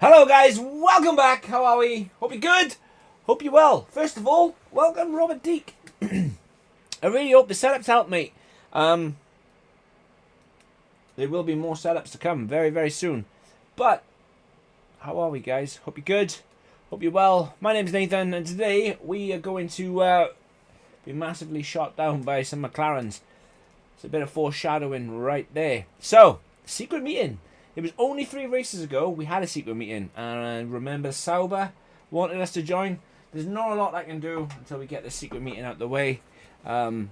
Hello guys, welcome back. How are we? Hope you're good. Hope you're well. First of all, welcome Robert Deek. I really hope the setups help, mate. There will be more setups to come very, very soon. But, how are we guys? Hope you're good. Hope you're well. My name's Nathan, and today we are going to be massively shot down by some McLarens. It's a bit of foreshadowing right there. So, secret meeting. It was only 3 races ago we had a secret meeting, and I remember Sauber wanted us to join. There's not a lot I can do until we get the secret meeting out the way. My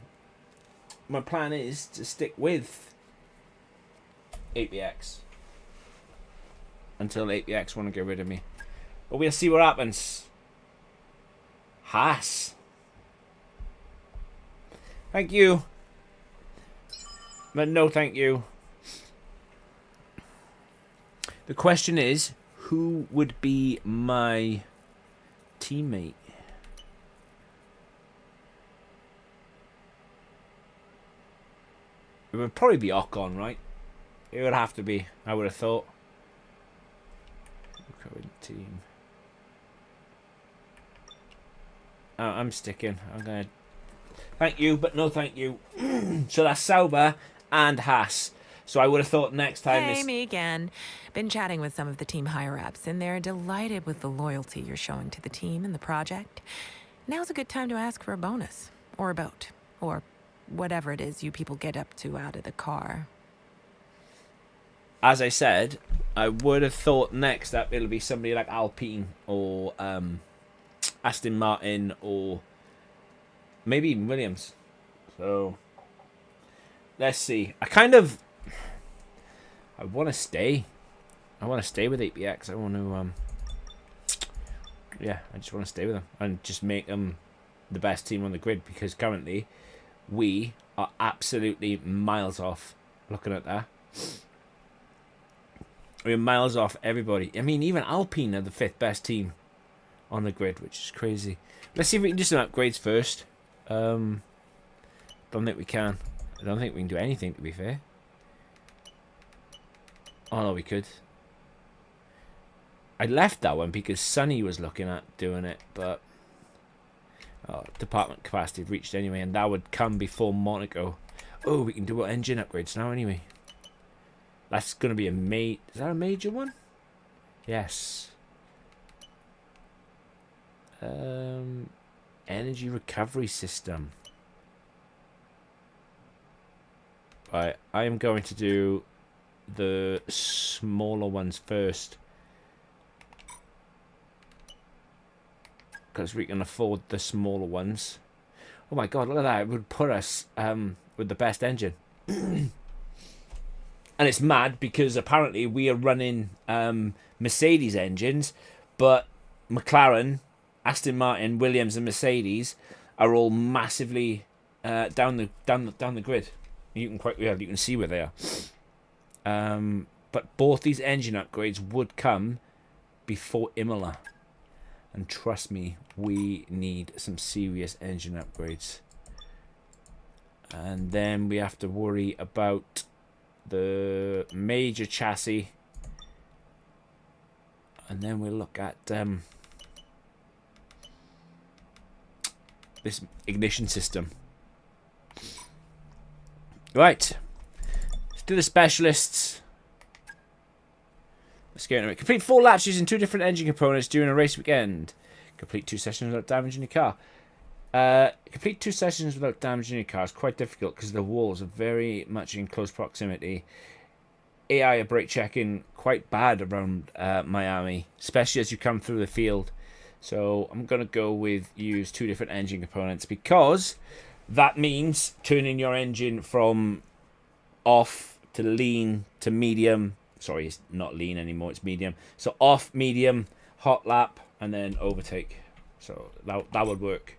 plan is to stick with APX until APX want to get rid of me. But we'll see what happens. Haas. Thank you. But no thank you. The question is, who would be my teammate? It would probably be Ocon, right? It would have to be, I would have thought. Current team. I'm sticking. I'm gonna... Thank you, but no thank you. So that's Sauber and Haas. So I would have thought next time... Hey, me again. Been chatting with some of the team higher-ups, and they're delighted with the loyalty you're showing to the team and the project. Now's a good time to ask for a bonus, or a boat, or whatever it is you people get up to out of the car. As I said, I would have thought next up it'll be somebody like Alpine or Aston Martin or maybe even Williams. So let's see. I want to stay. I want to stay with APX. I want to yeah, I just want to stay with them and just make them the best team on the grid, because currently we are absolutely miles off. Looking at that, we're miles off everybody. I mean, even Alpine are the 5th best team on the grid, which is crazy. Let's see if we can do some upgrades first. Don't think we can. I don't think we can do anything, to be fair. Oh no, we could. I left that one because Sonny was looking at doing it, but department capacity had reached anyway, and that would come before Monaco. Oh, we can do engine upgrades now anyway. That's going to be is that a major one? Yes. Energy recovery system. Right, I am going to do the smaller ones first, because we can afford the smaller ones. Oh my god, look at that. It would put us with the best engine. And it's mad because apparently we are running Mercedes engines, but McLaren, Aston Martin, Williams and Mercedes are all massively down the grid. You can see where they are. But both these engine upgrades would come before Imola. And trust me, we need some serious engine upgrades. And then we have to worry about the major chassis. And then we'll look at this ignition system. Right. Let's do the specialists. Let's get into it. Complete 4 laps using 2 different engine components during a race weekend. Complete 2 sessions without damaging your car. Complete 2 sessions without damaging your car is quite difficult because the walls are very much in close proximity. AI are brake checking quite bad around Miami, especially as you come through the field. So I'm going to go with use 2 different engine components, because that means turning your engine from off to lean to medium. Sorry, it's not lean anymore, it's medium. So off, medium, hot lap, and then overtake. So that would work.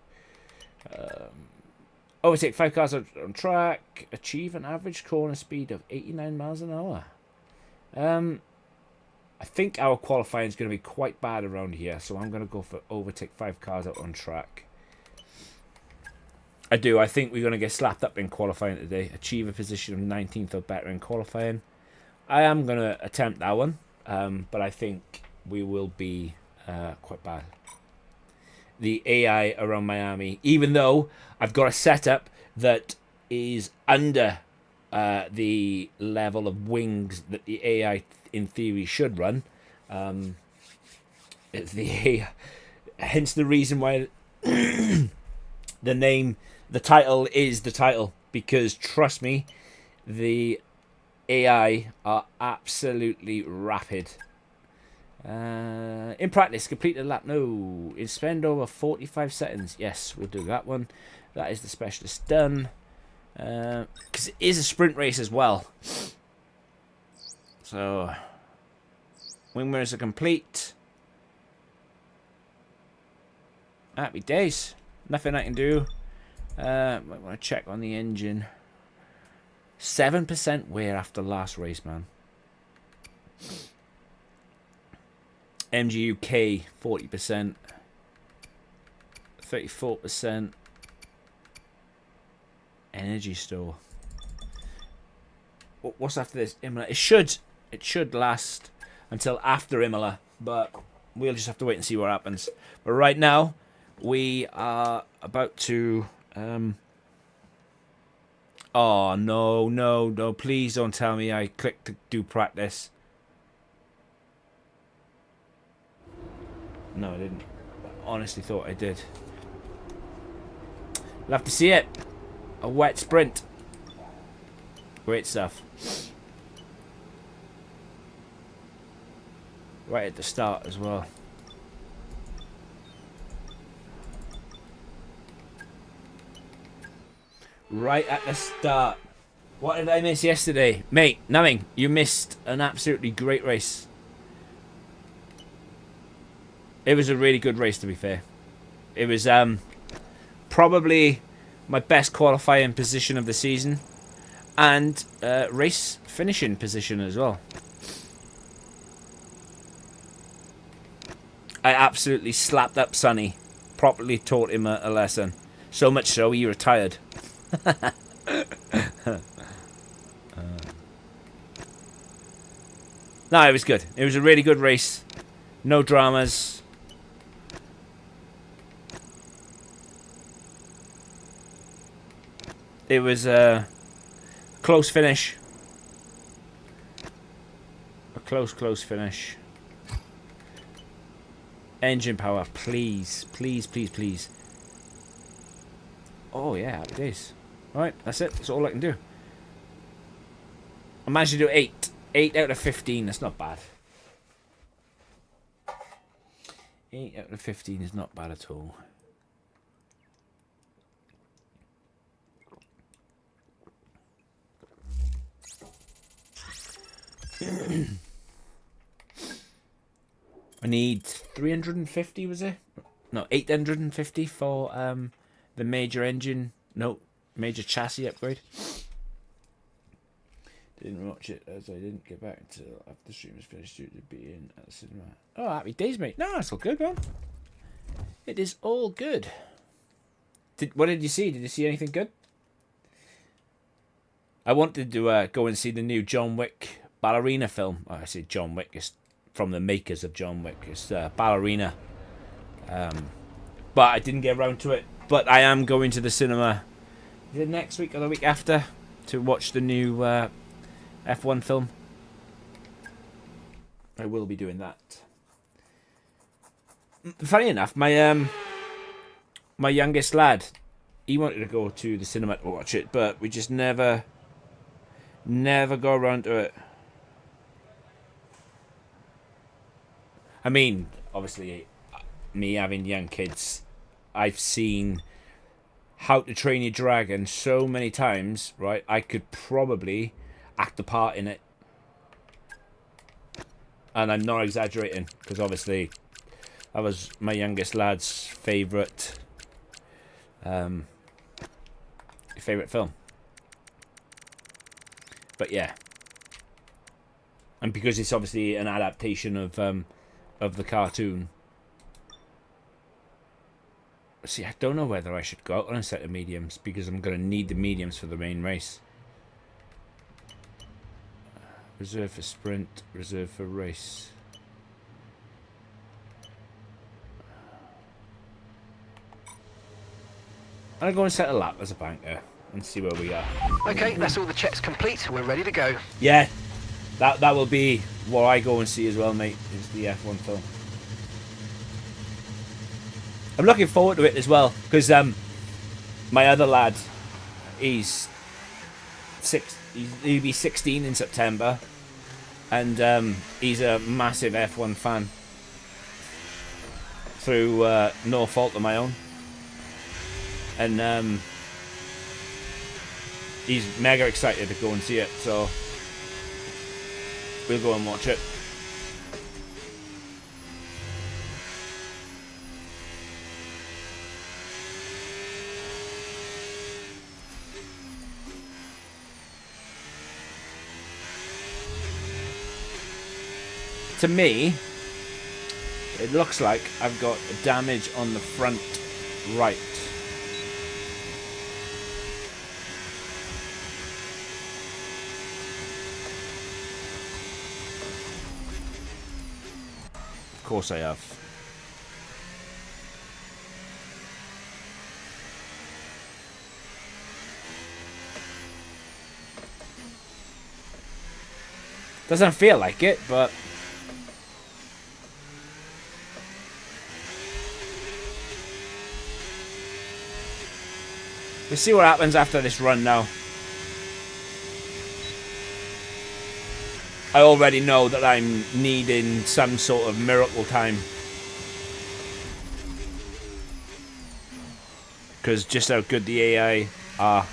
Overtake 5 cars on track. Achieve an average corner speed of 89 miles an hour. I think our qualifying is going to be quite bad around here, so I'm going to go for overtake 5 cars out on track. I think we're going to get slapped up in qualifying today. Achieve a position of 19th or better in qualifying. I am going to attempt that one, but I think we will be quite bad. The AI around Miami, even though I've got a setup that is under the level of wings that the AI in theory should run. The AI, hence the reason why the title is the title, because trust me, the AI are absolutely rapid. In practice, complete the lap. No, in spend over 45 seconds. Yes, we'll do that one. That is the specialist done. Because it is a sprint race as well. So, wing mirrors are complete. Happy days. Nothing I can do. Might want to check on the engine. 7% wear after last race, man. MGUK 40%, 34%. Energy store. What's after this? Imola. It should last until after Imola, but we'll just have to wait and see what happens. But right now, we are about to. Oh no! Please don't tell me I clicked to do practice. No, I didn't. I honestly thought I did. Love to see it. A wet sprint. Great stuff. Right at the start as well. Right at the start. What did I miss yesterday? Mate, nothing. You missed an absolutely great race. It was a really good race, to be fair. It was probably my best qualifying position of the season. And race finishing position as well. I absolutely slapped up Sonny. Properly taught him a lesson. So much so, he retired. No, it was good. It was a really good race. No dramas. It was a close finish. A close finish. Engine power, please. Oh yeah, happy days. Alright, that's it. That's all I can do. I managed to do 8. 8 out of 15, that's not bad. 8 out of 15 is not bad at all. I need 350, was it? No, 850 for the major engine. No, major chassis upgrade. Didn't watch it as I didn't get back until after the stream was finished due to being at the cinema. Oh, happy days, mate. No, it's all good, man. It is all good. What did you see? Did you see anything good? I wanted to go and see the new John Wick ballerina film. Oh, I say John Wick. It's from the makers of John Wick. It's ballerina. But I didn't get around to it. But I am going to the cinema. Is it next week or the week after to watch the new F1 film? I will be doing that. Funny enough, my youngest lad, he wanted to go to the cinema to watch it, but we just never go around to it. I mean, obviously, me having young kids, I've seen How to Train Your Dragon so many times, right? I could probably act a part in it. And I'm not exaggerating, because obviously that was my youngest lad's favourite film. But yeah. And because it's obviously an adaptation of the cartoon. See, I don't know whether I should go out on a set of mediums, because I'm going to need the mediums for the main race. Reserve for sprint, reserve for race. I'm going to go and set a lap as a banker and see where we are. Okay, that's all the checks complete. We're ready to go. Yeah, that will be what I go and see as well, mate, is the F1 film. I'm looking forward to it as well, because my other lad, he'll be 16 in September, and he's a massive F1 fan through no fault of my own, and he's mega excited to go and see it, so we'll go and watch it. To me, it looks like I've got damage on the front right. Of course I have. Doesn't feel like it, but we'll see what happens after this run now. I already know that I'm needing some sort of miracle time, because just how good the AI are.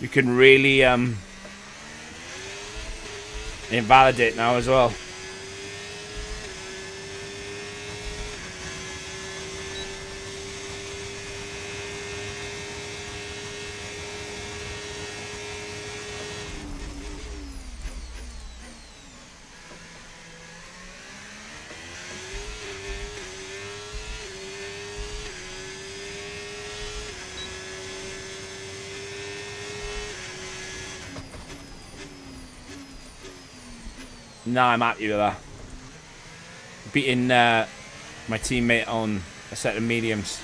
You can really invalidate now as well. No, I'm happy with that. Beating my teammate on a set of mediums.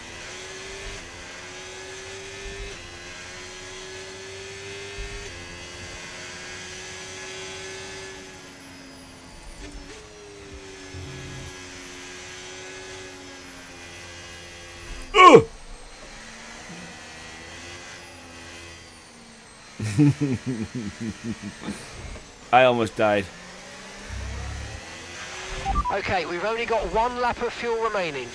I almost died. Okay, we've only got one lap of fuel remaining.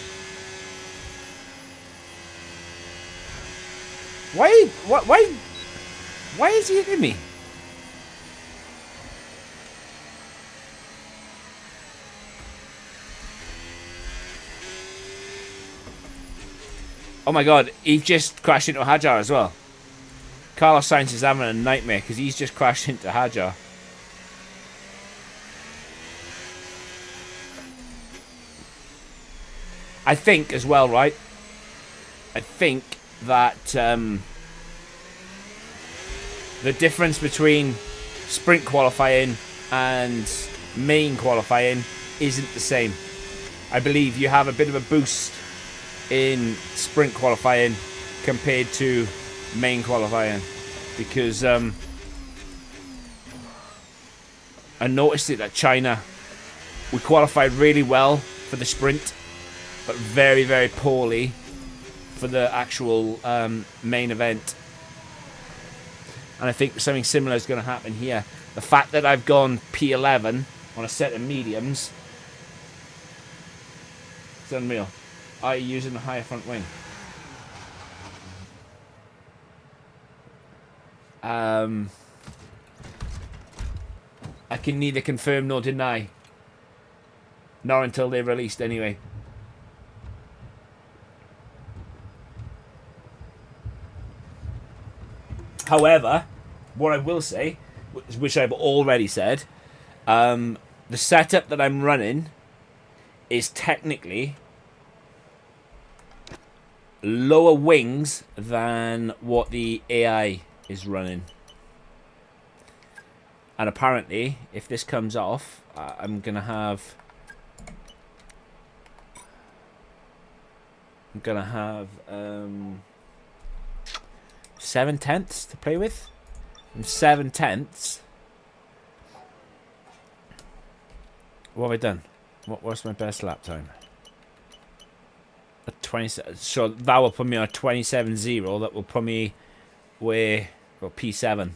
Why is he hitting me? Oh my god, he just crashed into Hajar as well. Carlos Sainz is having a nightmare because he's just crashed into Hajar. I think as well, right? I think that the difference between sprint qualifying and main qualifying isn't the same. I believe you have a bit of a boost in sprint qualifying compared to main qualifying, because I noticed it at China. We qualified really well for the sprint, but very, very poorly for the actual main event. And I think something similar is going to happen here. The fact that I've gone P11 on a set of mediums, it's unreal. Are you using the higher front wing? I can neither confirm nor deny. Not until they're released anyway. However, what I will say, which I've already said, the setup that I'm running is technically lower wings than what the AI is running. And apparently, if this comes off, I'm going to have 7/10 to play with. And 7/10. What have I done? What's my best lap time? A 20. So that will put me on a 27.0. That will put me where, well, P7.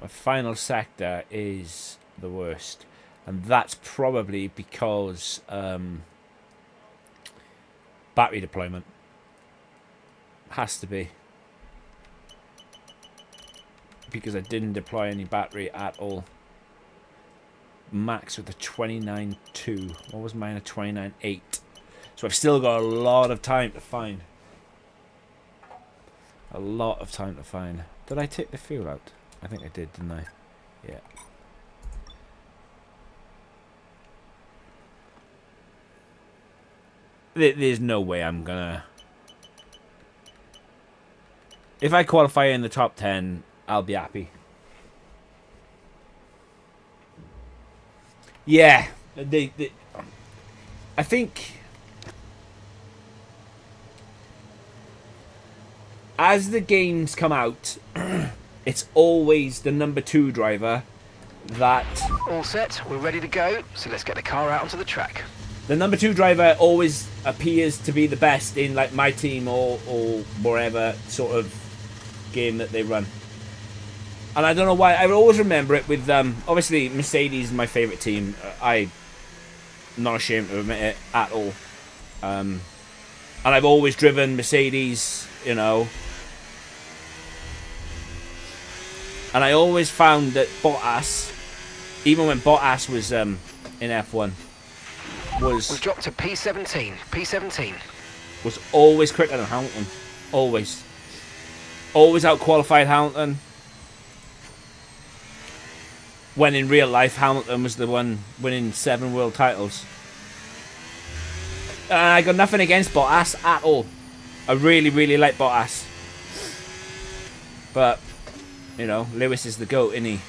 My final sector is the worst, and that's probably because battery deployment has to be, because I didn't deploy any battery at all. Max with a 29.2. What was mine? A 29.8. So I've still got a lot of time to find. A lot of time to find. Did I take the fuel out? I think I did, didn't I? Yeah. There's no way I'm gonna... If I qualify in the top 10, I'll be happy. Yeah. I think... as the games come out... it's always the number 2 driver that... All set, we're ready to go, so let's get the car out onto the track. The number 2 driver always appears to be the best in like my team or whatever sort of game that they run. And I don't know why, I always remember it with, obviously Mercedes is my favourite team. I'm not ashamed to admit it at all. And I've always driven Mercedes, you know. And I always found that Bottas, even when Bottas was in F1, We've dropped to P17. P17. Was always quicker than Hamilton. Always. Always out-qualified Hamilton. When in real life, Hamilton was the one winning 7 world titles. And I got nothing against Bottas at all. I really, really like Bottas. But... you know, Lewis is the GOAT, isn't he?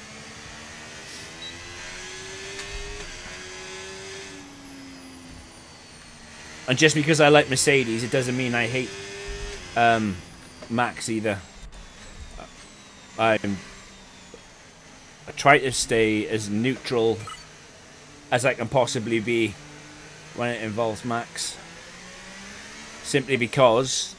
And just because I like Mercedes, it doesn't mean I hate Max either. I try to stay as neutral as I can possibly be when it involves Max. Simply because...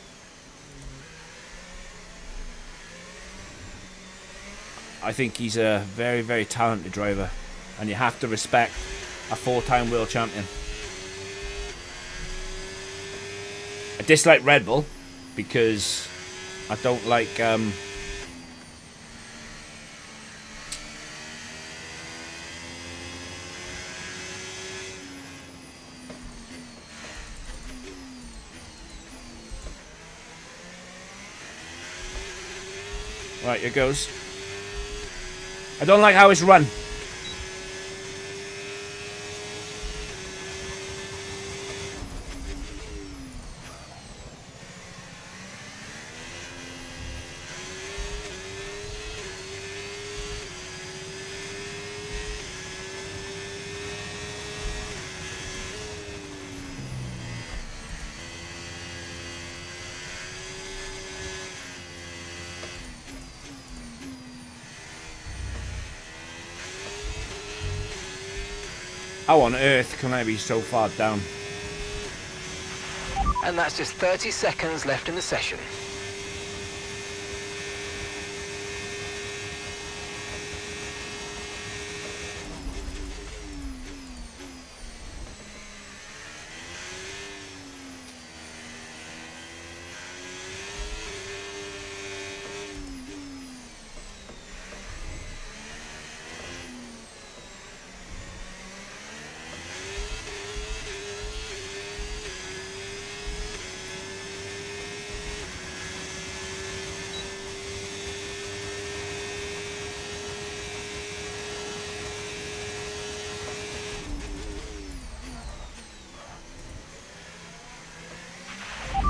I think he's a very, very talented driver, and you have to respect a 4-time world champion. I dislike Red Bull because I don't like right, here goes. I don't like how it's run. How on earth can I be so far down? And that's just 30 seconds left in the session.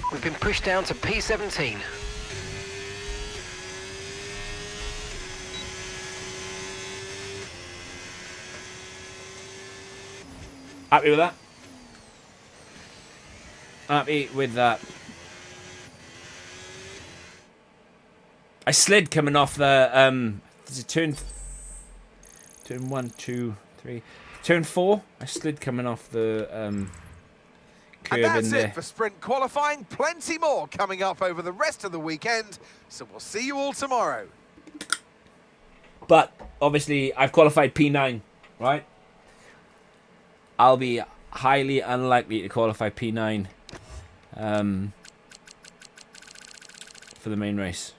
We've been pushed down to P17. Happy with that? Happy with that. I slid coming off the there's a turn 1, 2, 3. Turn 4. I slid coming off the curb And that's in there. it for sprint qualifying. Plenty more coming up over the rest of the weekend. So we'll see you all tomorrow. But obviously I've qualified P9, right? I'll be highly unlikely to qualify P9 for the main race.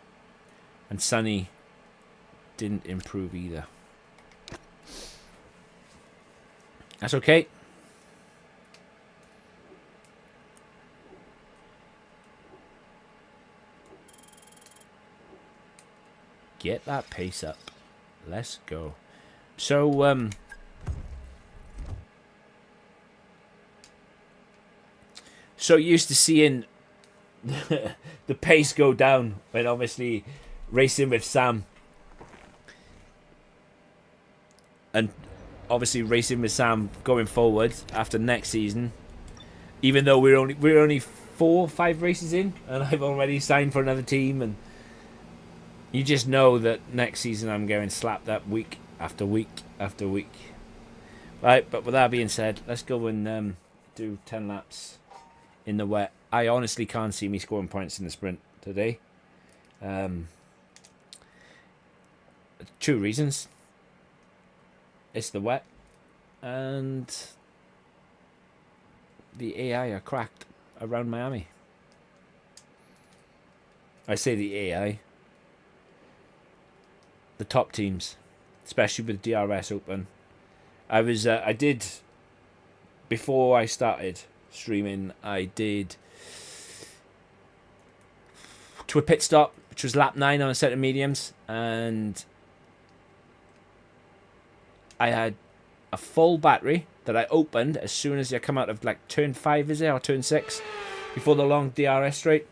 And Sonny didn't improve either. That's okay. Get that pace up. Let's go. So, so used to seeing the pace go down when obviously racing with Sam. And obviously racing with Sam going forward after next season. Even though we're only 4 or 5 races in and I've already signed for another team, and you just know that next season I'm going slapped up week after week after week. Right, but with that being said, let's go and do 10 laps in the wet. I honestly can't see me scoring points in the sprint today. 2 reasons. It's the wet and the AI are cracked around Miami. I say the AI. The top teams, especially with DRS open. I did, before I started streaming, I did to a pit stop, which was lap 9 on a set of mediums, and I had a full battery that I opened as soon as you come out of like turn 5, is it, or turn 6, before the long DRS straight.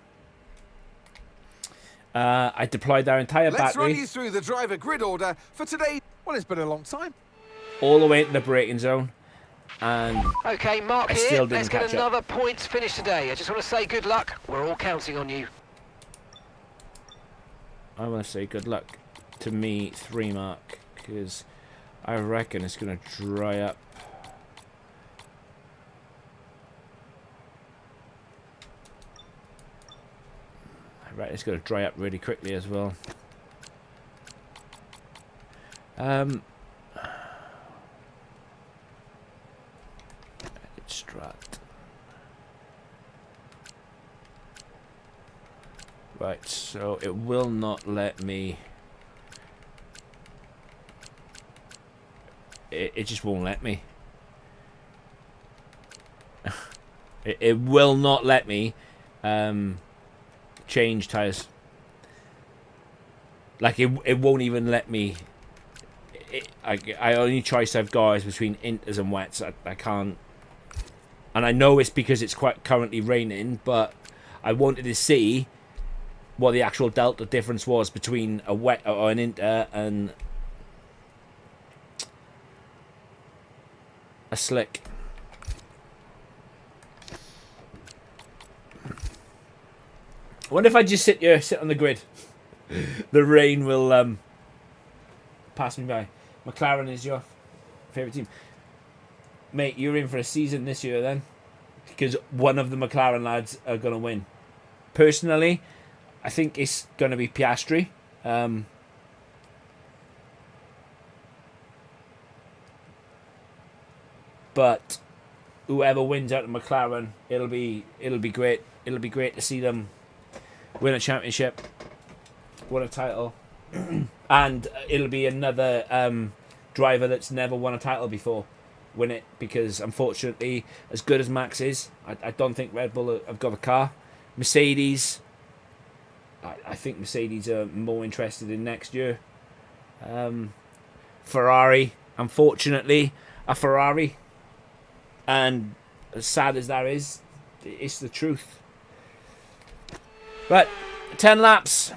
I deployed our entire Let's battery. run you through the driver grid order for today. Well, it's been a long time. All the way into the braking zone, and Okay, Mark I here. still didn't Let's get catch up. another points finish today. I just want to say good luck. We're all counting on you. I want to say good luck to me 3 mark, because I reckon it's going to dry up. I reckon it's going to dry up really quickly as well. Strat. Right, so it will not let me. It just won't let me. it will not let me change tires. Like it won't even let me. I only choice I've got is between inters and wets. I can't. And I know it's because it's quite currently raining, but I wanted to see what the actual delta difference was between a wet or an inter and a slick. I wonder if I just sit on the grid. The rain will pass me by. McLaren is your favourite team. mate, you're in for a season this year then, because one of the McLaren lads are going to win. Personally, I think it's going to be Piastri. But whoever wins out of McLaren, it'll be great. It'll be great to see them win a championship, win a title, and it'll be another driver that's never won a title before win it, because unfortunately, as good as Max is, I don't think Red Bull have got a car. Mercedes, I think Mercedes are more interested in next year. Ferrari, unfortunately, a Ferrari, and as sad as that is, it's the truth. But 10 laps.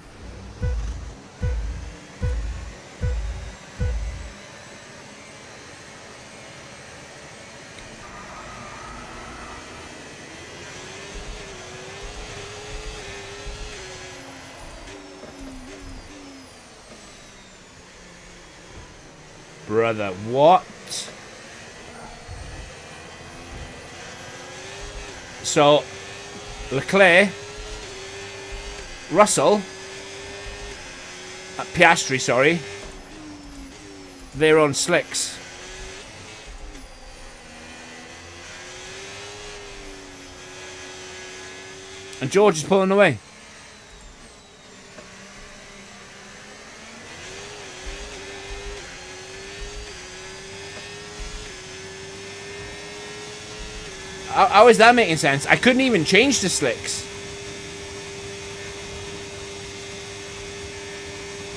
Brother, what? So, Leclerc, Russell, Piastri, sorry, they're on slicks. And George is pulling away. How is that making sense? I couldn't even change the slicks.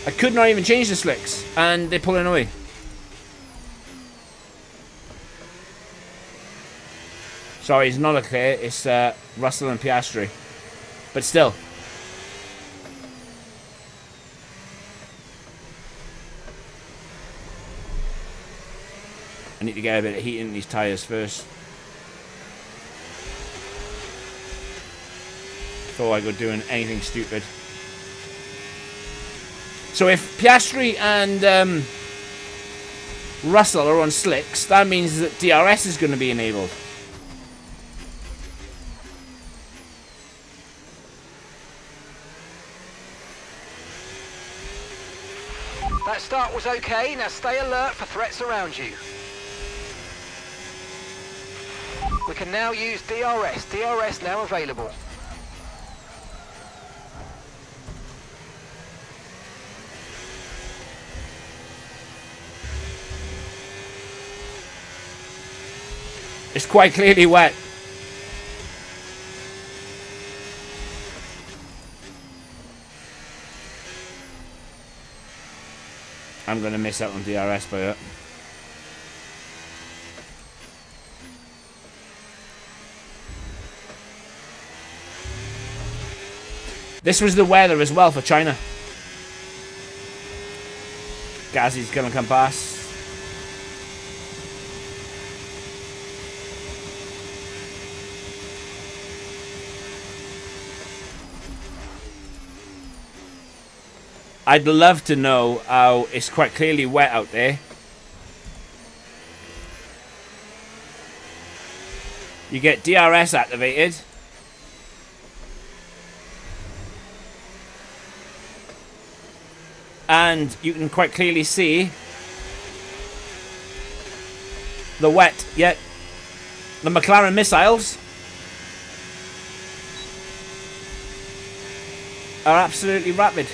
I could not even change the slicks, and they're pulling away. Sorry, it's not Leclerc, it's Russell and Piastri. But still. I need to get a bit of heat in these tyres first. Before I go doing anything stupid. So if Piastri and Russell are on slicks, that means that DRS is going to be enabled. That start was okay, now stay alert for threats around you. We can now use DRS. DRS now available. It's quite clearly wet. I'm going to miss out on DRS by that. This was the weather as well for China. Gazzy's going to come past. I'd love to know how it's quite clearly wet out there. You get DRS activated. And you can quite clearly see the wet, yet the McLaren Missiles are absolutely rapid.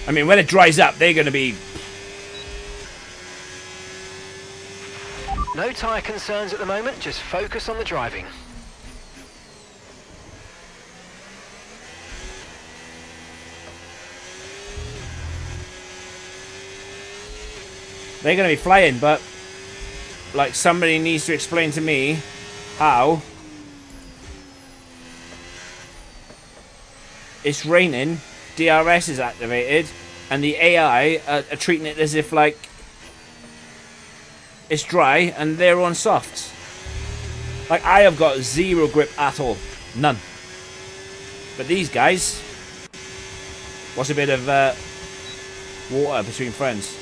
I mean, when it dries up, they're going to be... No tyre concerns at the moment, just focus on the driving. They're going to be flying, but... like, somebody needs to explain to me how... it's raining, DRS is activated, and the AI are treating it as if, like, it's dry and they're on softs. Like, I have got zero grip at all. None. But these guys... What's a bit of water between friends?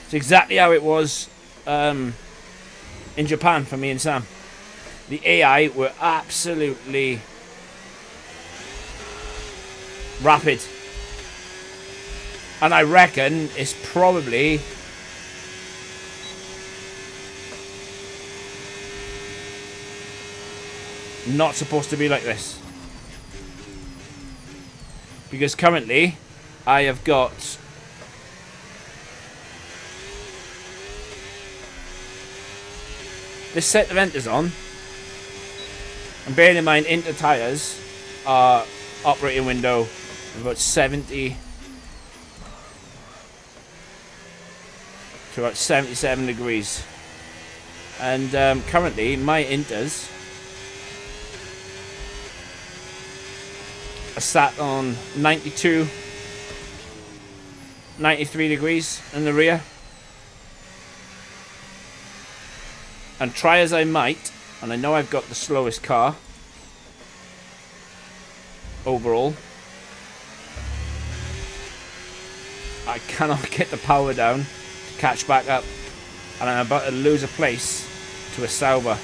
It's exactly how it was in Japan for me and Sam. The AI were absolutely rapid. And I reckon it's probably not supposed to be like this. Because currently I have got this set of enters on, and bearing in mind Inter tyres are operating window of about 70 to about 77 degrees, and currently my Inters are sat on 92, 93 degrees in the rear. And try as I might, and I know I've got the slowest car overall, I cannot get the power down to catch back up, and I'm about to lose a place to a Sauber.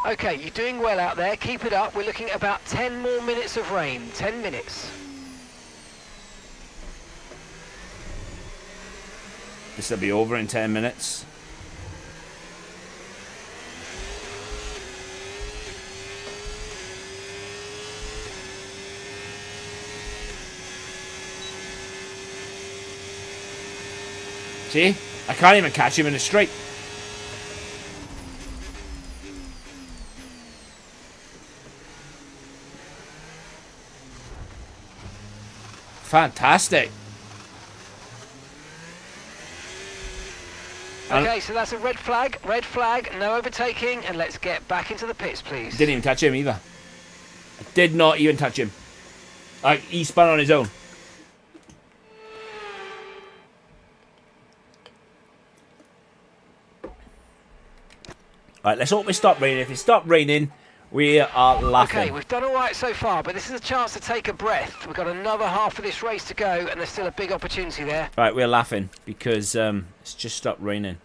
Okay, you're doing well out there. Keep it up. We're looking at about 10 more minutes of rain. 10 minutes. This will be over in 10 minutes. See? I can't even catch him in a straight. Fantastic. Okay, so that's a red flag, no overtaking, and let's get back into the pits, please. Didn't even touch him either. I did not even touch him. Like, he spun on his own. Alright, let's hope it stopped raining. If it stopped raining, we are laughing. Okay, we've done all right so far, but this is a chance to take a breath. We've got another half of this race to go, and there's still a big opportunity there. Right, we're laughing because it's just stopped raining.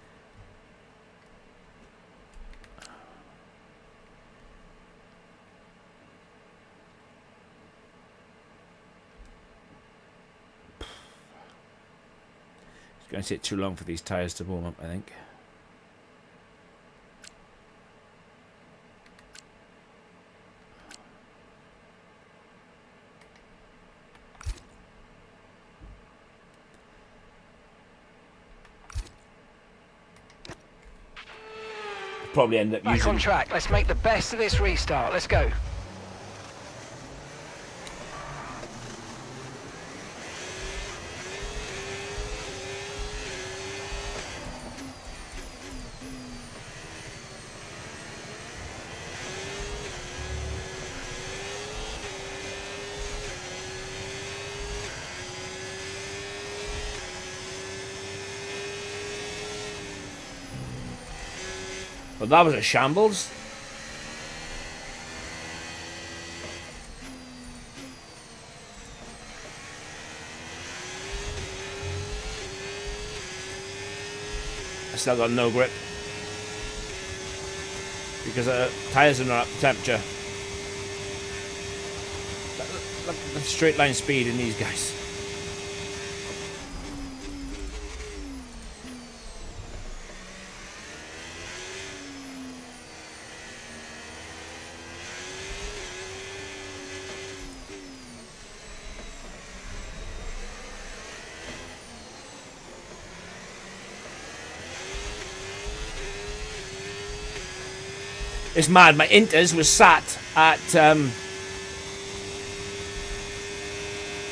It's going to take too long for these tyres to warm up, I think. Probably end up Back using... on track. Let's make the best of this restart. Let's go. Well, that was a shambles. I still got no grip because the tyres are not up to temperature. Look at the straight line speed in these guys. It's mad. My inters was sat at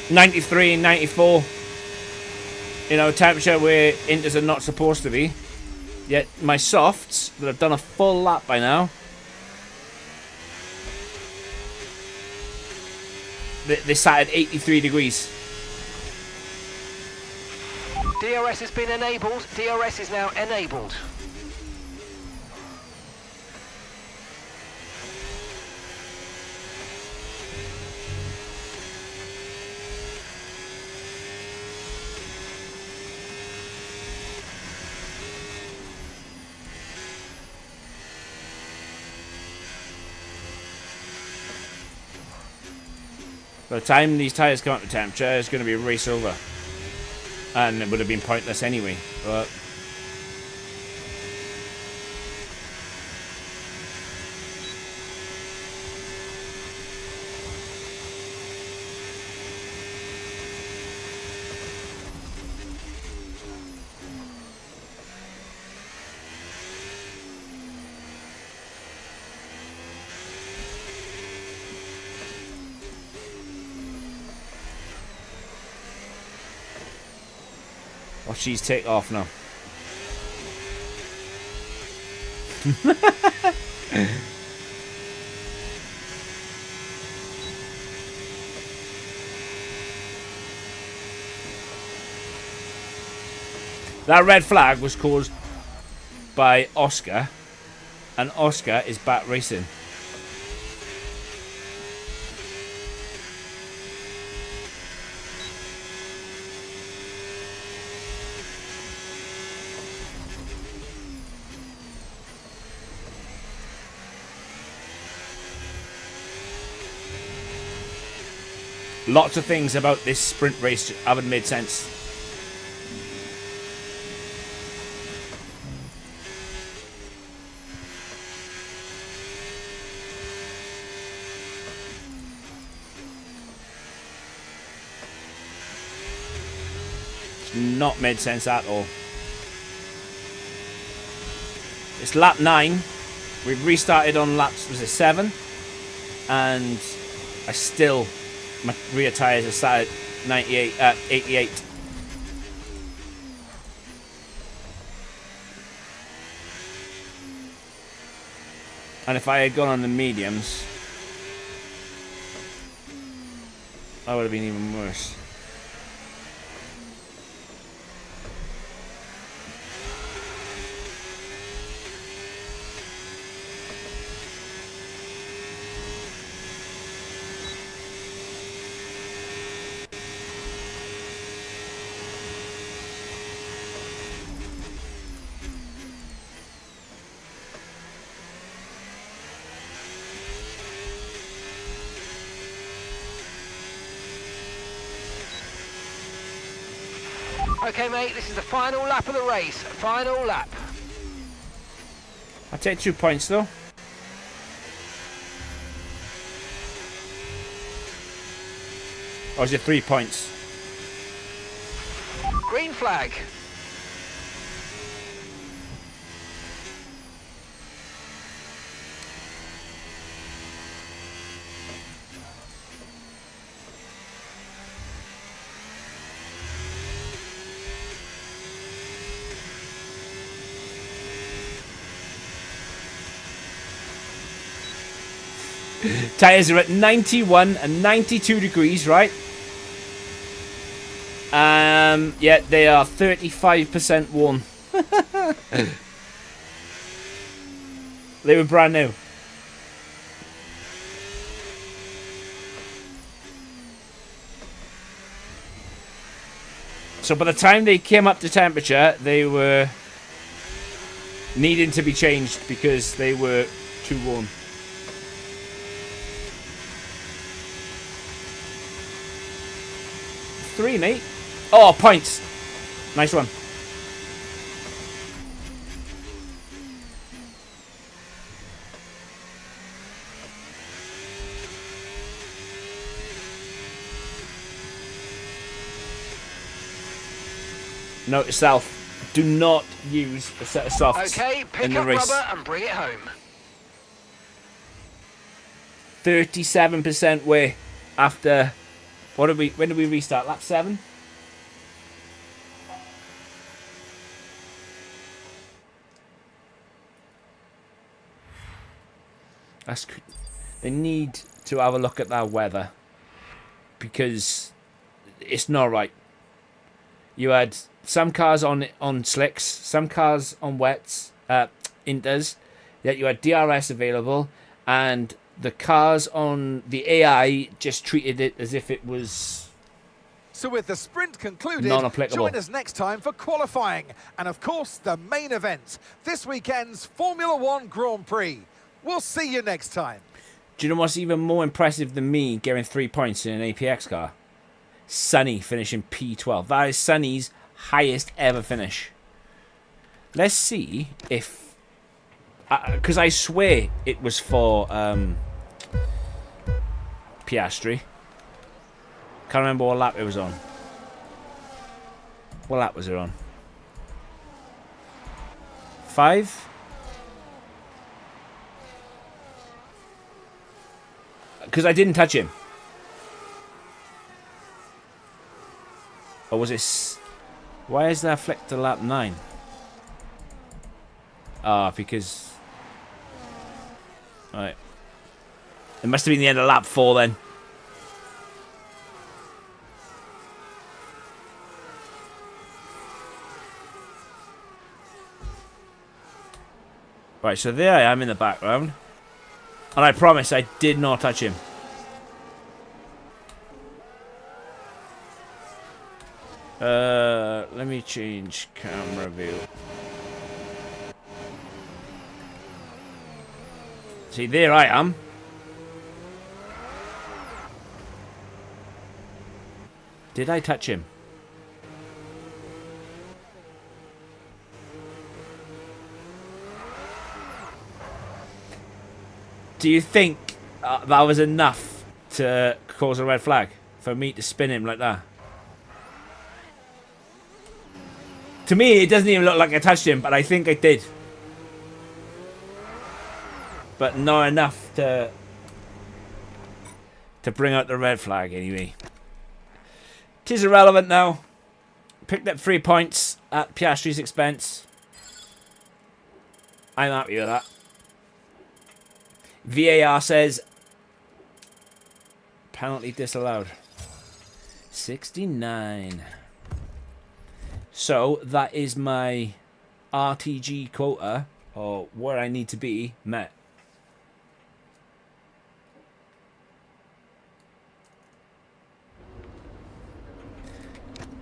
93 and 94. You know, temperature where inters are not supposed to be. Yet my softs that have done a full lap by now, they sat at 83 degrees. DRS has been enabled. DRS is now enabled. By the time these tyres come up to temperature, it's going to be a race over. And it would have been pointless anyway. But watch these take off now. That red flag was caused by Oscar, and Oscar is back racing. Lots of things about this sprint race haven't made sense. It's not made sense at all. It's lap 9. We've restarted on laps, was it 7? And I still... my rear tyres are sat at 88. And if I had gone on the mediums, that would have been even worse. Okay, mate, this is the final lap of the race. Final lap. I'll take 2 points though. Or is it 3 points? Green flag. Tyres are at 91 and 92 degrees, right? Yeah, they are 35% worn. They were brand new. So by the time they came up to temperature, they were needing to be changed because they were too worn. 3, mate. Oh, points. Nice one. Note to self, do not use a set of softs Okay, pick in the up race. rubber and bring it home. 37% way after. When did we restart? Lap 7? They need to have a look at that weather, because it's not right. You had some cars on slicks, some cars on wets, inters, yet you had DRS available, and the cars on the AI just treated it as if it was So with the sprint concluded, non-applicable. join us next time for qualifying. And of course, the main event, this weekend's Formula One Grand Prix. We'll see you next time. Do you know what's even more impressive than me getting 3 points in an APX car? Sonny finishing P12. That is Sonny's highest ever finish. Let's see if... Because I swear it was for Piastri. Can't remember what lap it was on. What lap was it on? 5? Because I didn't touch him. Or was it... Why is that flicked to lap 9? Ah, because... Right. It must have been the end of lap 4 then. Right, so there I am in the background. And I promise I did not touch him. Let me change camera view. See, there I am. Did I touch him? Do you think that was enough to cause a red flag for me to spin him like that? To me, it doesn't even look like I touched him, but I think I did. But not enough to bring out the red flag anyway. It is irrelevant now. Picked up 3 points at Piastri's expense. I'm happy with that. VAR says penalty disallowed. 69. So that is my RTG quota, or where I need to be, met.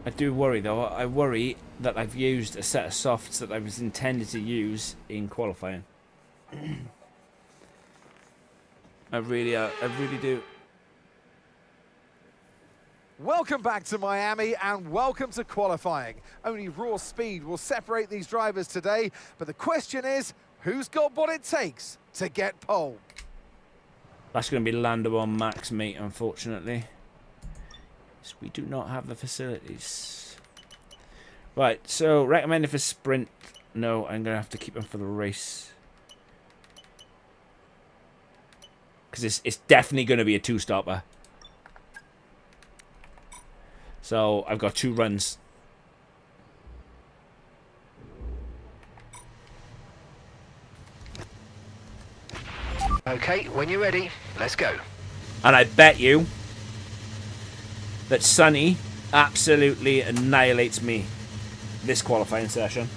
I do worry though. I worry that I've used a set of softs that I was intended to use in qualifying. I really do. Welcome back to Miami and welcome to qualifying. Only raw speed will separate these drivers today, but the question is, who's got what it takes to get pole? That's going to be Lando on max, mate, unfortunately. So we do not have the facilities. Right, so recommended for sprint. No, I'm going to have to keep him for the race. Because it's definitely going to be a two-stopper. So I've got 2 runs. Okay, when you're ready, let's go. And I bet you that Sonny absolutely annihilates me this qualifying session.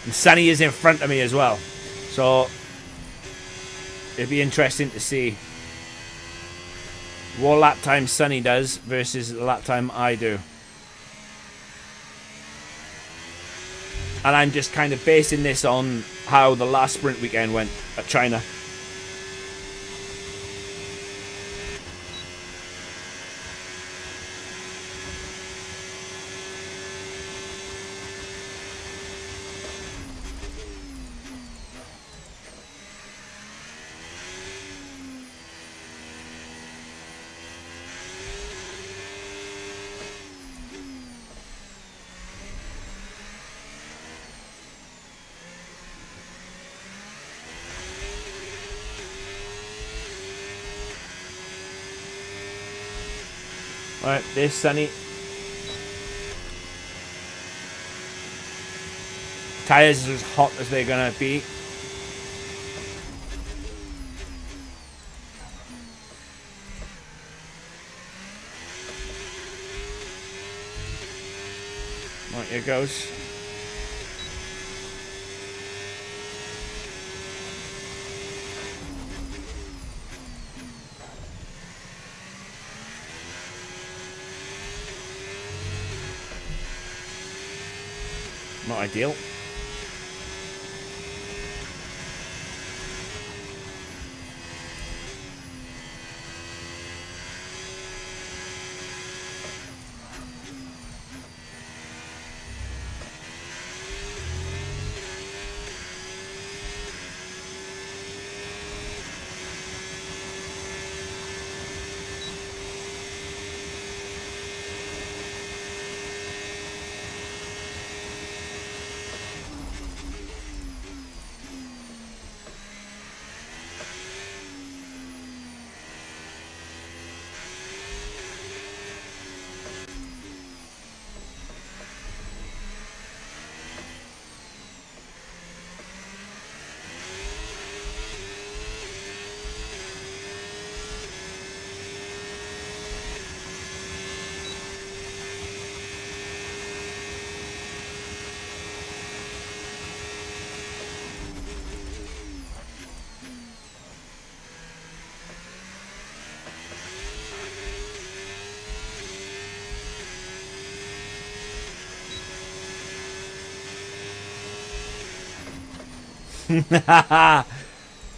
And Sonny is in front of me as well. So it'd be interesting to see what lap time Sonny does versus the lap time I do. And I'm just kind of basing this on how the last sprint weekend went at China. Alright, there's Sonny. Tyres are as hot as they're gonna be. Right, here goes. Not ideal.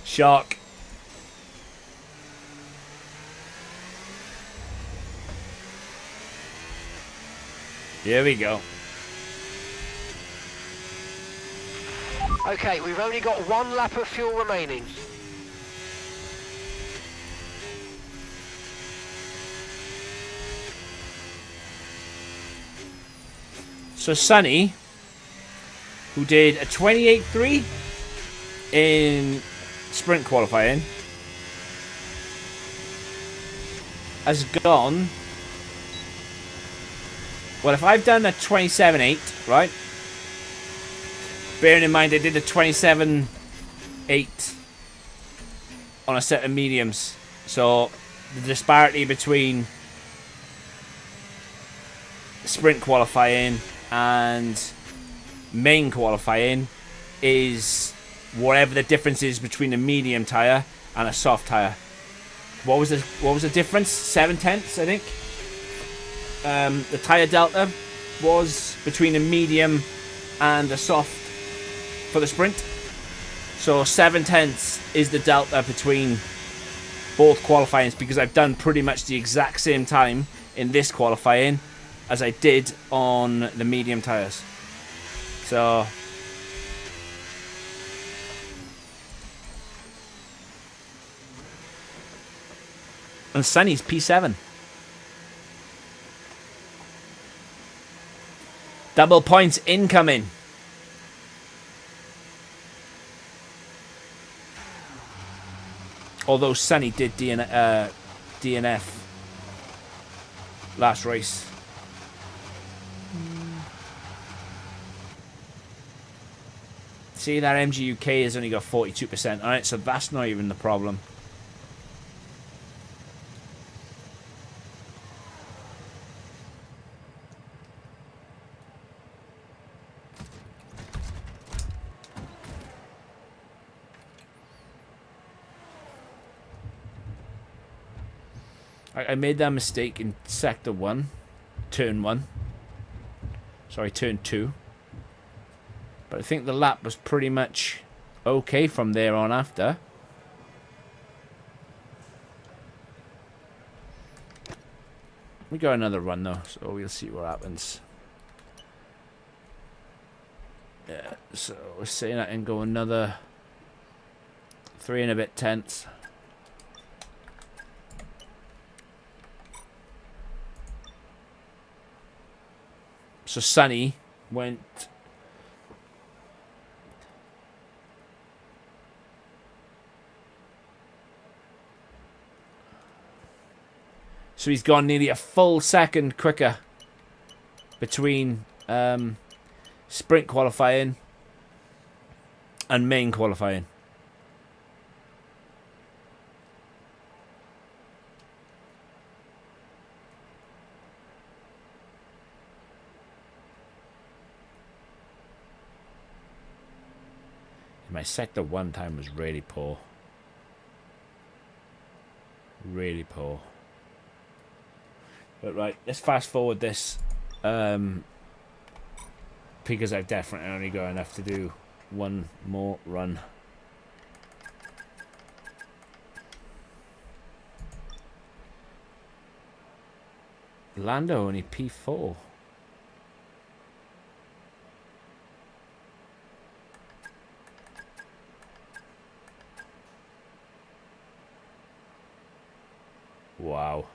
Shock. Here we go. Okay, we've only got 1 lap of fuel remaining. So Sonny, who did a 28.3 in sprint qualifying, has gone. Well, if I've done a 27.8, right? Bearing in mind I did a 27.8 on a set of mediums. So the disparity between sprint qualifying and main qualifying is whatever the difference is between a medium tyre and a soft tyre. What was the difference? 7/10, I think. The tyre delta was between a medium and a soft for the sprint. So 7/10 is the delta between both qualifyings, because I've done pretty much the exact same time in this qualifying as I did on the medium tyres. So and Sonny's P7. Double points incoming. Although Sonny did DNF last race. See, that MG UK has only got 42%. Alright, so that's not even the problem. I made that mistake in sector 1, turn 1. Sorry, turn 2. But I think the lap was pretty much okay from there on after. We got another run though, so we'll see what happens. Yeah, so we're saying I can go another 3 and a bit tenths. So Sonny went So he's gone nearly a full second quicker between sprint qualifying and main qualifying. My sector 1 time was really poor. Really poor. But right, let's fast forward this. Because I've definitely only got enough to do one more run. Lando only P4. Wow.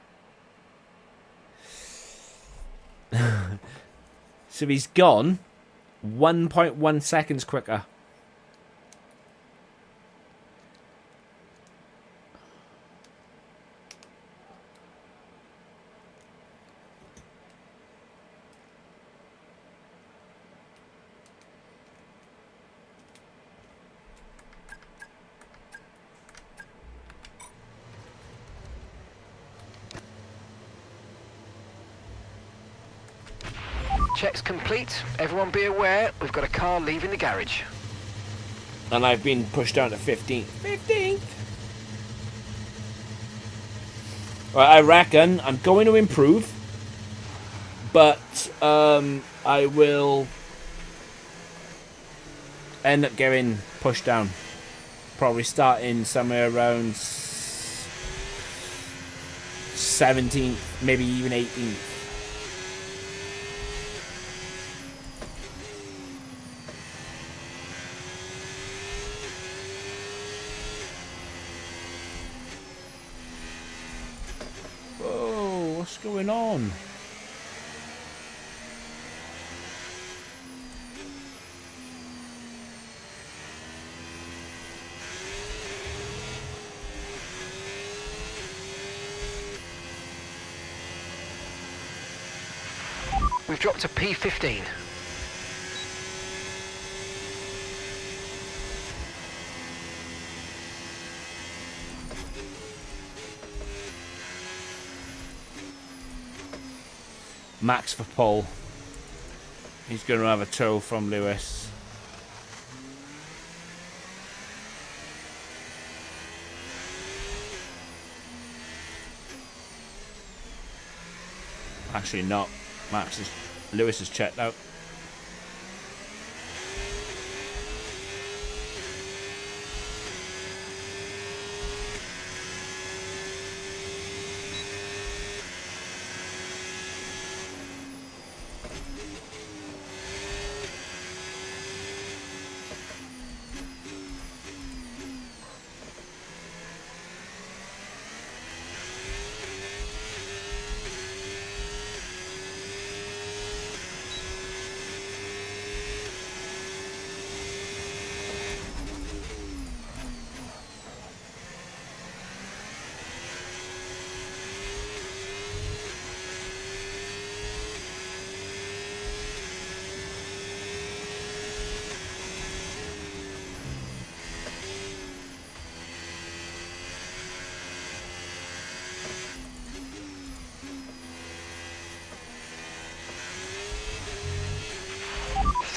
So he's gone 1.1 seconds quicker. Check's complete. Everyone be aware, we've got a car leaving the garage. And I've been pushed down to 15th. 15th! Right, I reckon I'm going to improve. But I will end up getting pushed down. Probably starting somewhere around 17th, maybe even 18th. What's going on? We've dropped to P15. Max for pole. He's going to have a tow from Lewis. Actually not. Lewis is checked out.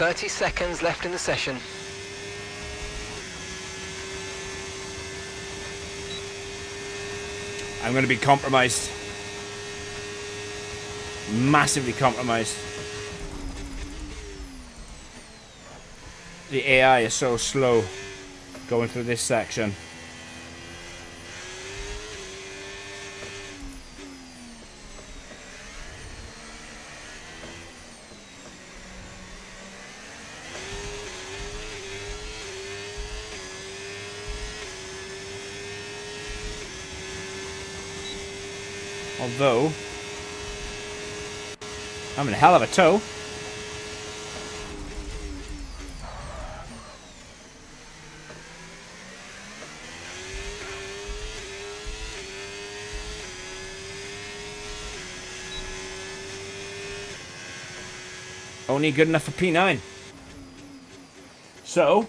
"30 seconds left in the session." I'm going to be compromised. Massively compromised. The AI is so slow going through this section. Although, I'm in a hell of a tow. Only good enough for P9. So,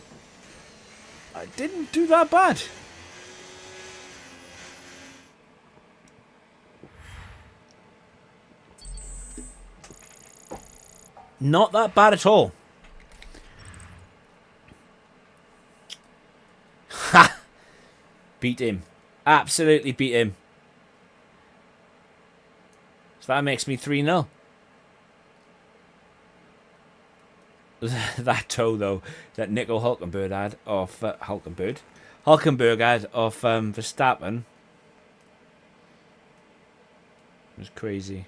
I didn't do that bad. Not that bad at all. Ha! Beat him. Absolutely beat him. So that makes me 3-0. That toe, though, that Nico Hulkenberg had off Hulkenberg had off Verstappen was crazy.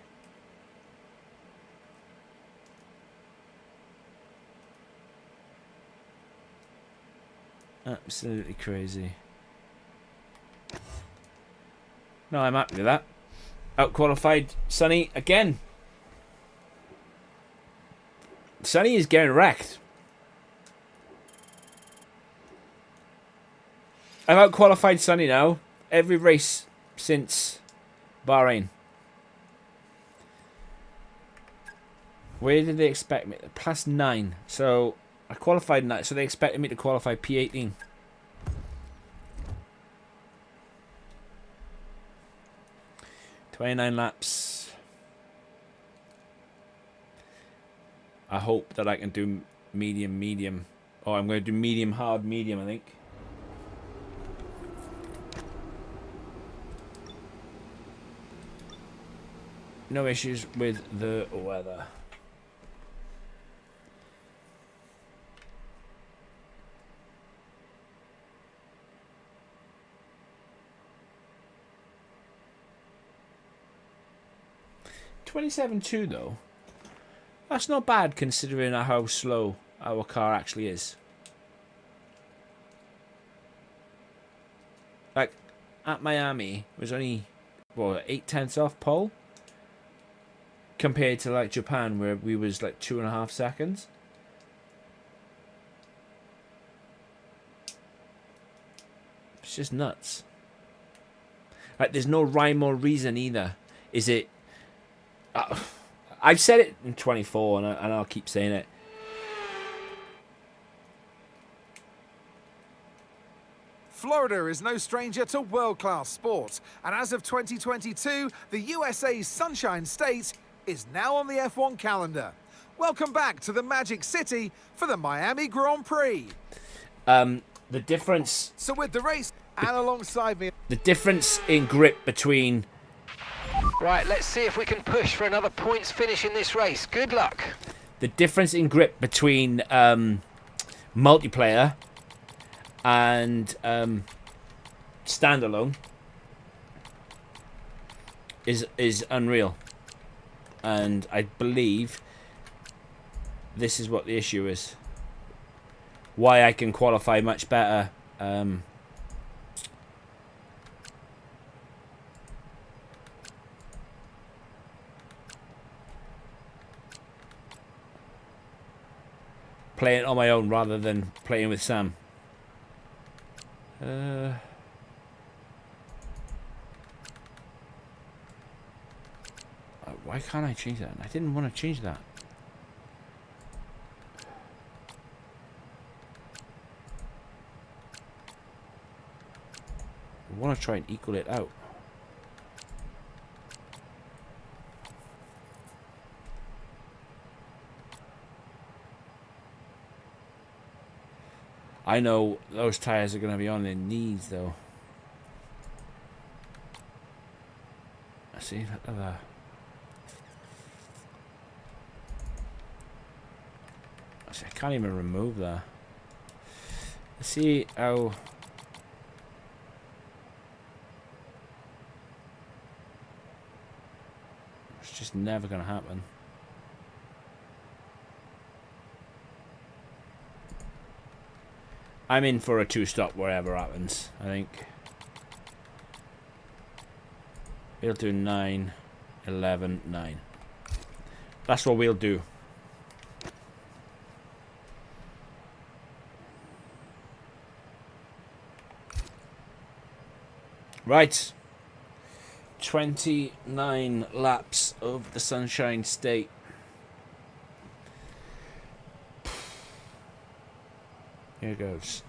Absolutely crazy. No, I'm happy with that. Out-qualified Sonny again. Sonny is getting wrecked. I've out-qualified Sonny now. Every race since Bahrain. Where did they expect me? Plus 9. So I qualified 9. So they expected me to qualify P18. "29 laps. I hope that I can do medium, medium. Oh, I'm going to do medium, hard, medium, I think. No issues with the weather. $27.2 though. That's not bad considering how slow our car actually is. Like at Miami it was only what 0.8 off pole compared to like Japan where we was like 2.5 seconds. It's just nuts. Like there's no rhyme or reason either. Is it? I've said it in 24 and I'll keep saying it. Florida is no stranger to world-class sport, and as of 2022, the USA's Sunshine State is now on the F1 calendar. Welcome back to the Magic City for the Miami Grand Prix. The difference... So with the race, and alongside me... The difference in grip between... Right, let's see if we can push for another points finish in this race. Good luck. The difference in grip between multiplayer and standalone is unreal, and I believe this is what the issue is. Why I can qualify much better. Playing on my own rather than playing with Sam. Why can't I change that? I didn't want to change that. I want to try and equal it out. I know those tires are going to be on their knees, though. I see. I can't even remove that. Let's see how. It's just never going to happen. I'm in for a 2-stop wherever happens, I think. We'll do 9, 11, 9. That's what we'll do. Right. 29 laps of the Sunshine State. Here goes.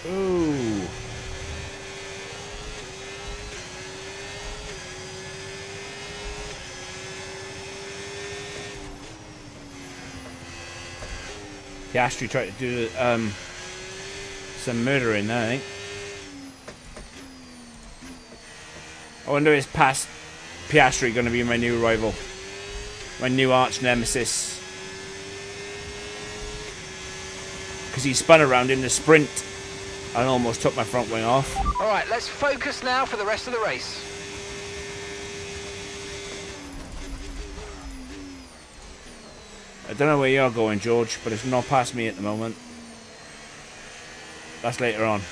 Ooh. Piastri tried to do some murdering there, I think. I wonder is past Piastri going to be my new rival? My new arch nemesis? Because he spun around in the sprint and almost took my front wing off. All right, let's focus now for the rest of the race. I don't know where you're going, George, but it's not past me at the moment. That's later on.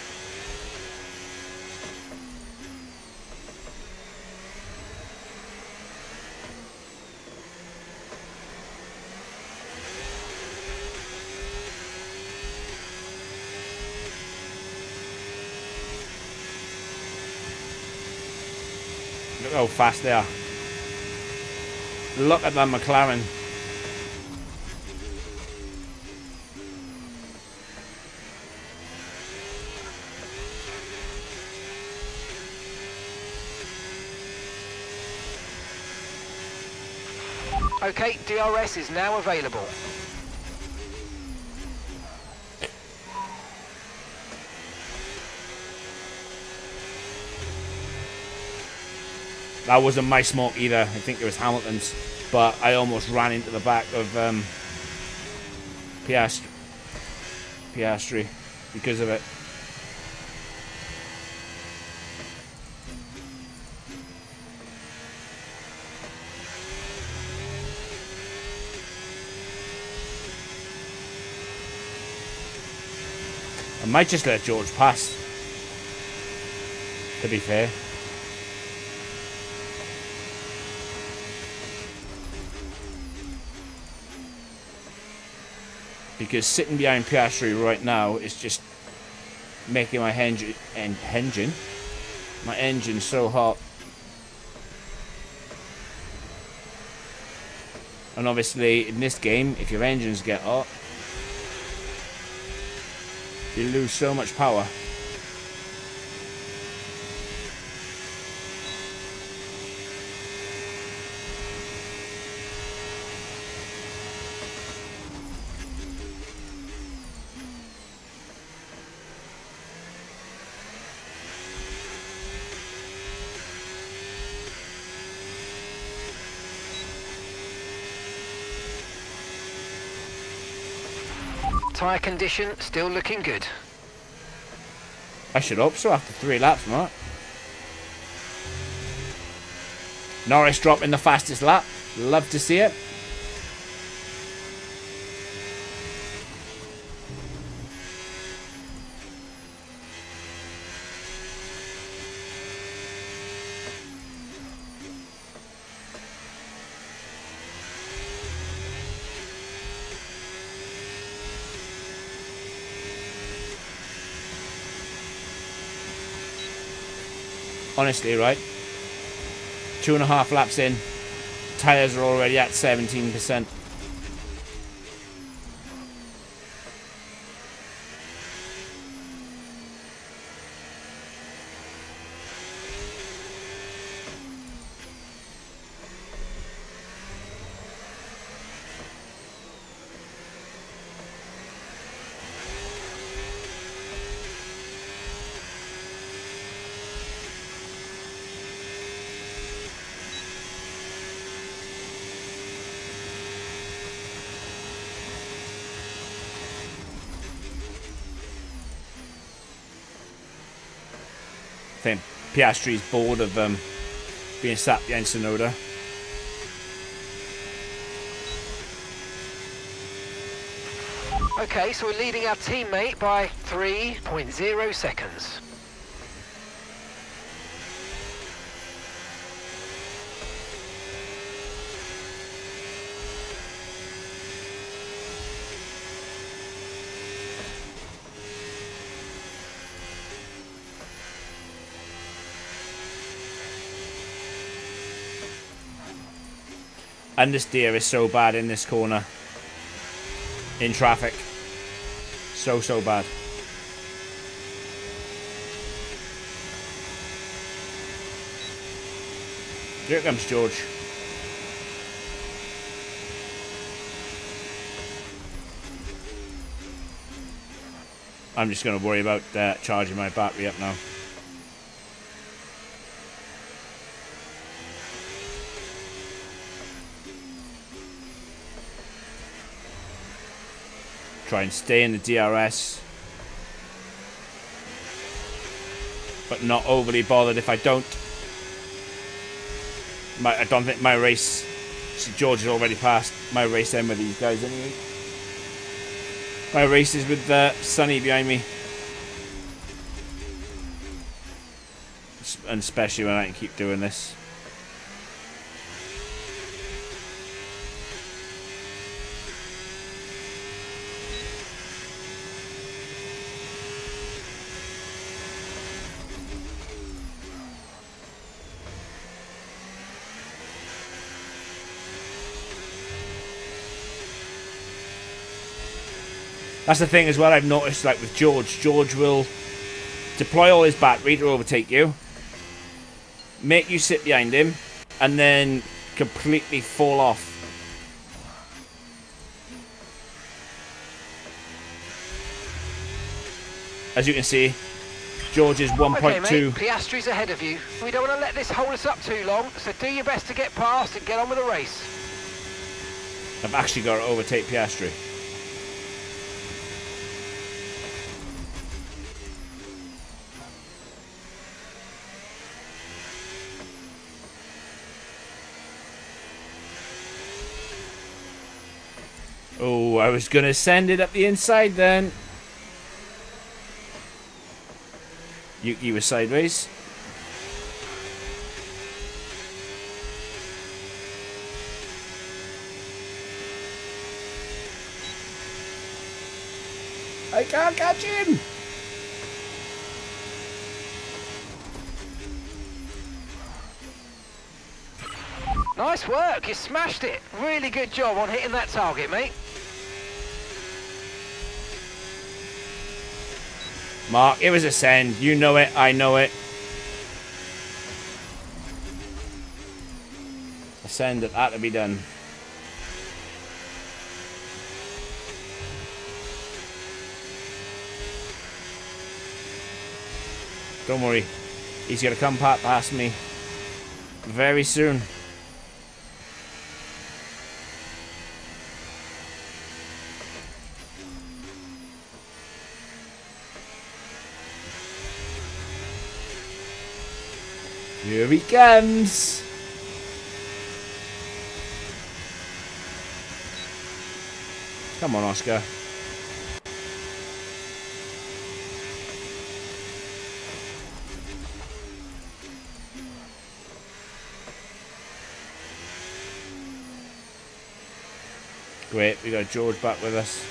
Look how fast they are. Look at that McLaren. Okay, DRS is now available. That wasn't my smoke either. I think it was Hamilton's, but I almost ran into the back of Piastri because of it. I might just let George pass, to be fair. Because sitting behind Piastri right now is just making my engine so hot. And obviously in this game, if your engines get hot, you lose so much power. Tyre condition still looking good. I should hope so after 3 laps, Mark. Norris dropping the fastest lap. Love to see it. Honestly, right? 2.5 laps in, tyres are already at 17%. I think Piastri's bored of being sat behind Tsunoda. Okay, so we're leading our teammate by 3.0 seconds. Understeer is so bad in this corner. In traffic. So bad. Here comes George. I'm just going to worry about charging my battery up now. Try and stay in the DRS. But not overly bothered if I don't. I don't think my race... George has already passed my race end with these guys anyway. My race is with Sonny behind me. And especially when I can keep doing this. That's the thing as well I've noticed, like with George. George will deploy all his battery to overtake you, make you sit behind him, and then completely fall off. As you can see, George is 1.2. Okay, mate, Piastri's ahead of you. We don't want to let this hold us up too long, so do your best to get past and get on with the race. I've actually got to overtake Piastri. Oh, I was going to send it up the inside then. Yuki was sideways. I can't catch him! Nice work, you smashed it. Really good job on hitting that target, mate. Mark, it was a send. You know it, I know it. A send that had to be done. Don't worry. He's going to come past me very soon. Here he comes. Come on, Oscar. Great, we got George back with us.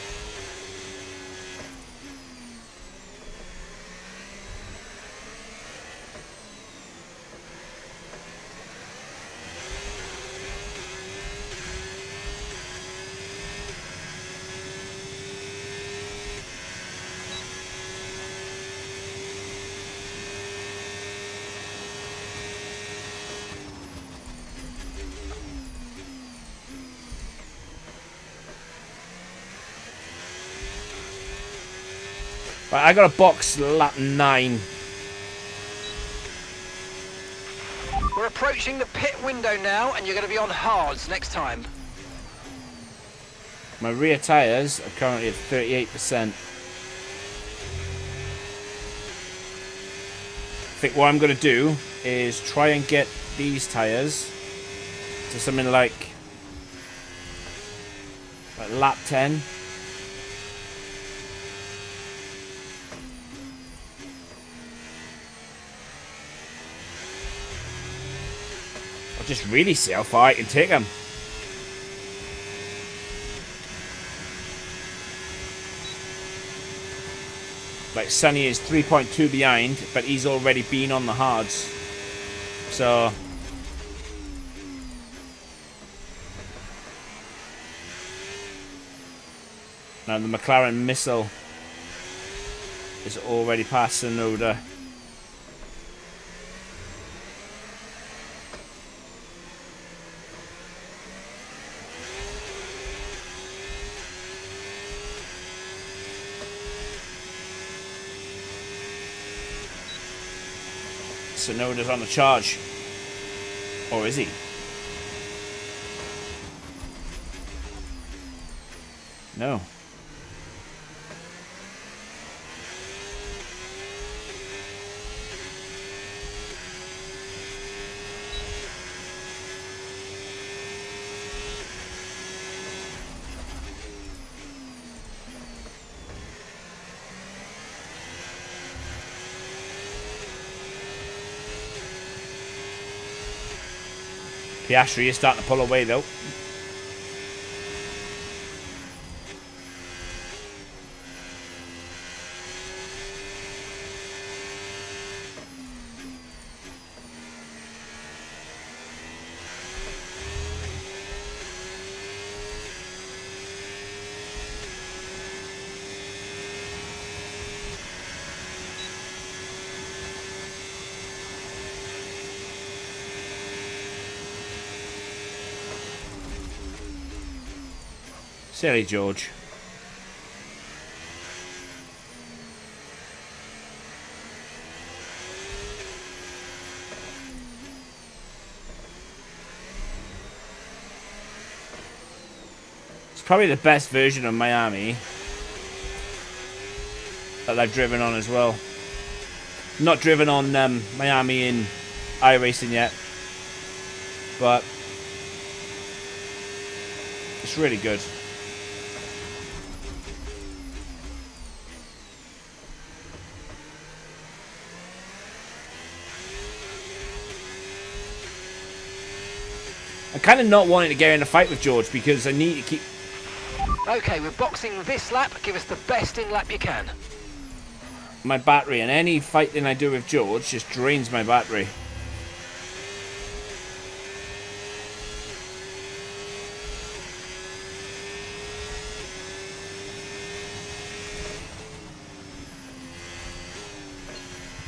Right, I got a box lap 9. We're approaching the pit window now, and you're going to be on hards next time. My rear tyres are currently at 38%. I think what I'm going to do is try and get these tyres to something like lap 10. I'll just really see how far I can take them. Like Sonny is 3.2 behind, but he's already been on the hards. So Now the McLaren Missile is already past Sonoda. Sonoda's on the charge. Or is he? No. Piastri is starting to pull away though. Silly George. It's probably the best version of Miami that I've driven on as well. Not driven on Miami in iRacing yet, but it's really good. I'm kind of not wanting to get in a fight with George because I need to keep... Okay, we're boxing this lap. Give us the best in lap you can. my battery, and any fighting I do with George just drains my battery.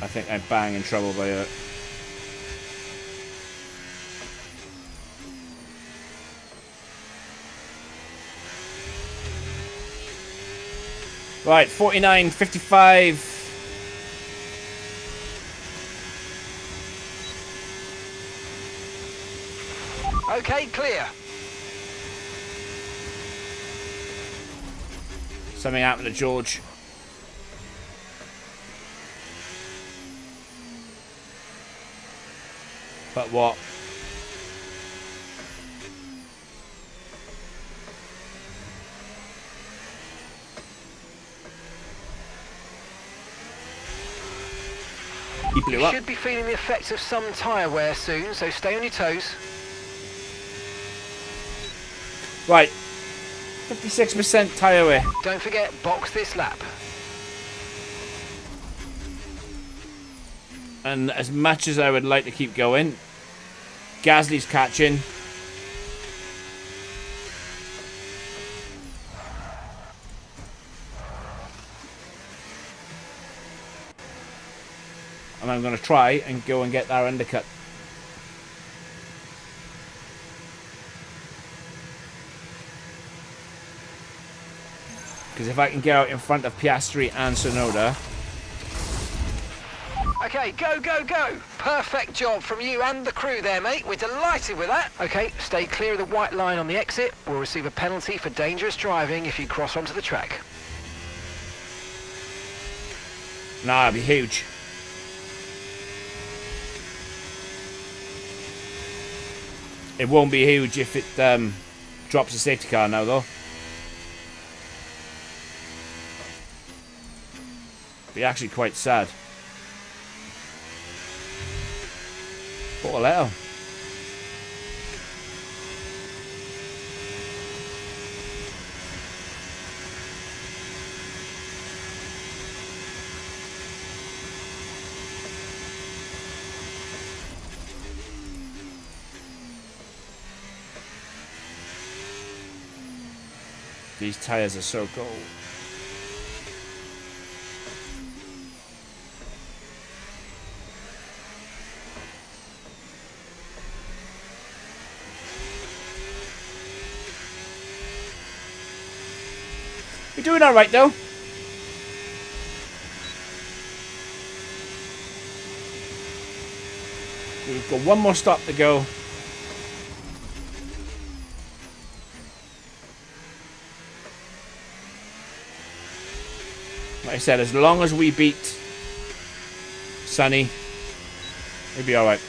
I think I'm bang in trouble by it. Right, 49.55. Okay, clear. Something happened to George. But what? He blew You up. should be feeling the effects of some tyre wear soon, so stay on your toes. Right. 56% tyre wear. Don't forget, box this lap. And as much as I would like to keep going, Gasly's catching. And I'm going to try and go and get that undercut. Because if I can get out in front of Piastri and Tsunoda... Okay, go, go, go. Perfect job from you and the crew there, mate. We're delighted with that. Okay, stay clear of the white line on the exit. We'll receive a penalty for dangerous driving if you cross onto the track. Nah, it'd be huge. It won't be huge if it drops a safety car now, though. Be actually quite sad. What a letter. These tyres are so cold. We're doing all right, though. We've got one more stop to go. Like I said, as long as we beat Sonny, we'll be all right.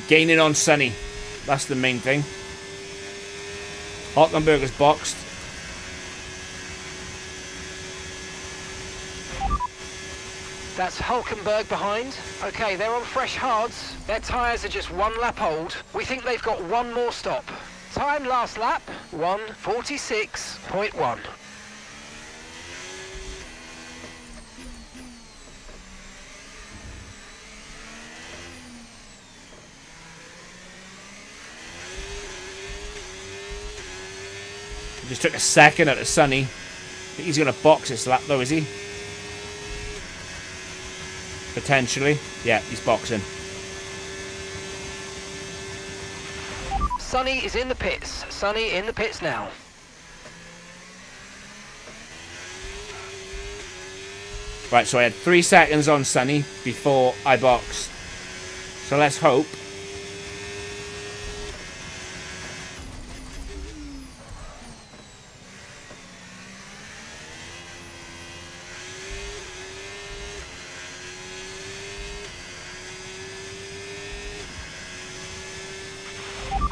Gaining on Sonny. That's the main thing. Hockenberger's boxed. That's Hulkenberg behind. Okay, they're on fresh hards. Their tyres are just 1 lap old. We think they've got 1 more stop. Time last lap, 1:46.1. Just took a second out of Sonny. I think he's going to box this lap though, is he? Potentially. Yeah, he's boxing. Sonny is in the pits. Sonny in the pits now. Right, so I had 3 seconds on Sonny before I boxed. So let's hope.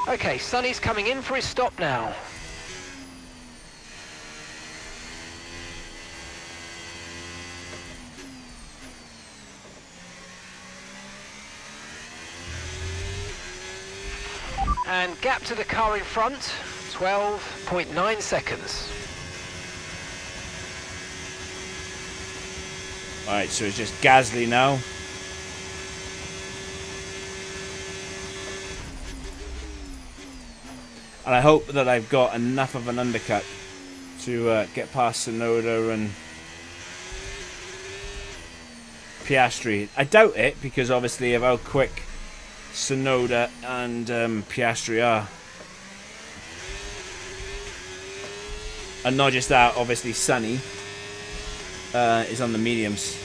Okay, Sonny's coming in for his stop now. And gap to the car in front, 12.9 seconds. Alright, so it's just Gasly now. And I hope that I've got enough of an undercut to get past Tsunoda and Piastri. I doubt it, because obviously of how quick Tsunoda and Piastri are. And not just that, obviously Sonny is on the mediums.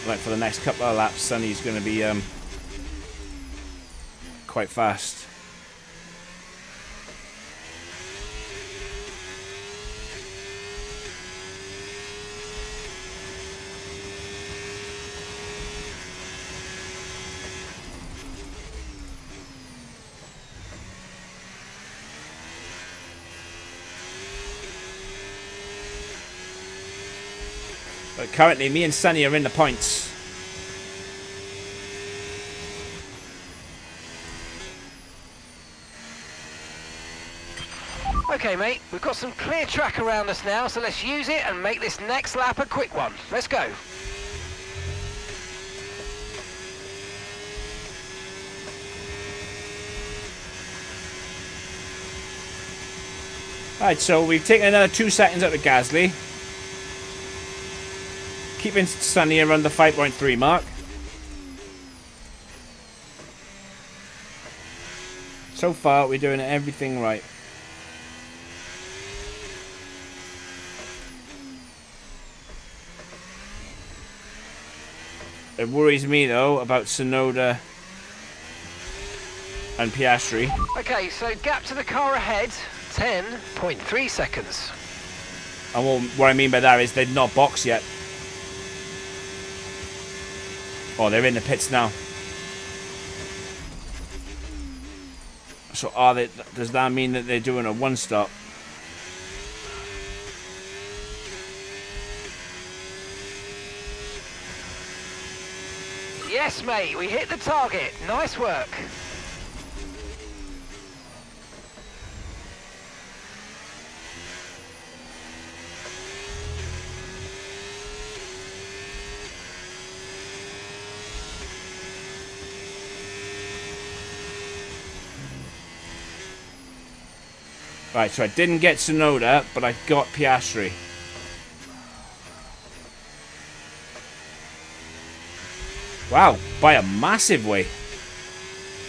Like for the next couple of laps, Sonny's going to be quite fast. But currently, me and Sonny are in the points. Okay, mate, we've got some clear track around us now, so let's use it and make this next lap a quick one. Let's go. Alright, so we've taken another 2 seconds out of Gasly. Keeping Sonny around the 5.3 mark. So far, we're doing everything right. It worries me, though, about Tsunoda and Piastri. Okay, so gap to the car ahead, 10.3 seconds. And what I mean by that is they've not boxed yet. Oh, they're in the pits now. So does that mean that they're doing a one-stop? Yes, mate, we hit the target. Nice work. Right, so I didn't get Tsunoda, but I got Piastri. Wow, by a massive way.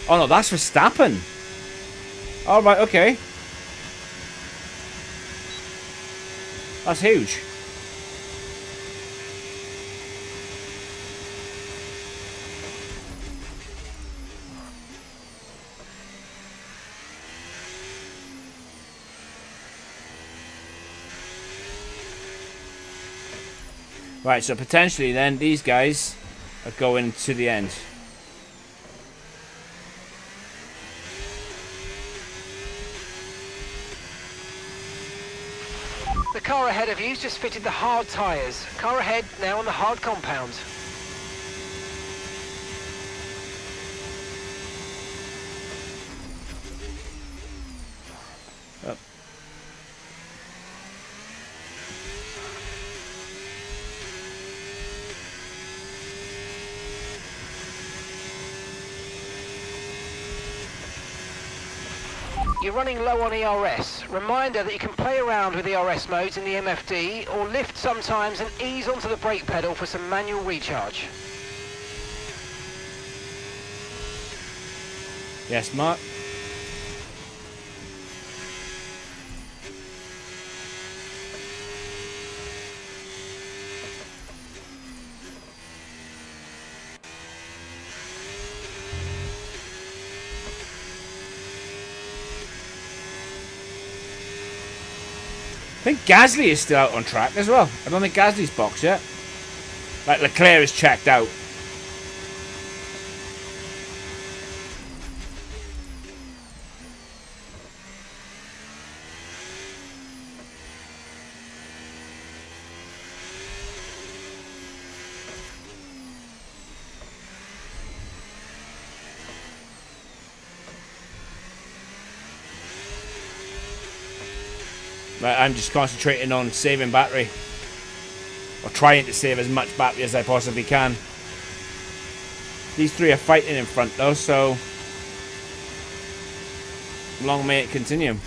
Oh no, that's Verstappen. Alright, okay. That's huge. Right, so potentially then these guys are going to the end. The car ahead of you's just fitted the hard tyres. Car ahead now on the hard compound. Up. You're running low on ERS. Reminder that you can play around with ERS modes in the MFD or lift sometimes and ease onto the brake pedal for some manual recharge. Yes, Mark. I think Gasly is still out on track as well. I don't think Gasly's boxed yet. Like Leclerc is checked out. Right, I'm just concentrating on saving battery. Or trying to save as much battery as I possibly can. These three are fighting in front though, so long may it continue.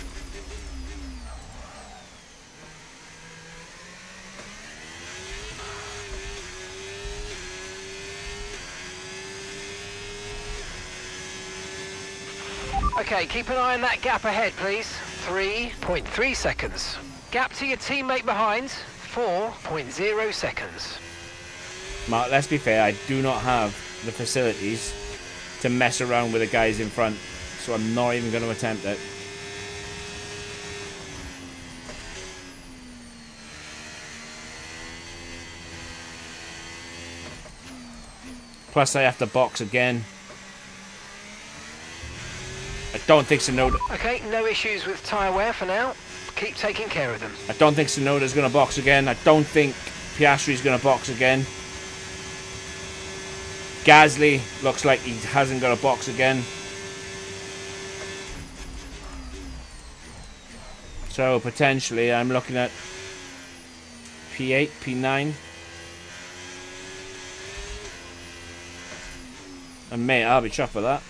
Okay, keep an eye on that gap ahead, please. 3.3 seconds. Gap to your teammate behind, 4.0 seconds. Mark, let's be fair, I do not have the facilities to mess around with the guys in front, so I'm not even going to attempt it. Plus I have to box again. I don't think Tsunoda... Okay, no issues with tyre wear for now. Keep taking care of them. I don't think Tsunoda's going to box again. I don't think Piastri's going to box again. Gasly looks like he hasn't got a box again. So potentially I'm looking at P8, P9. And mate, I'll be chuffed with that.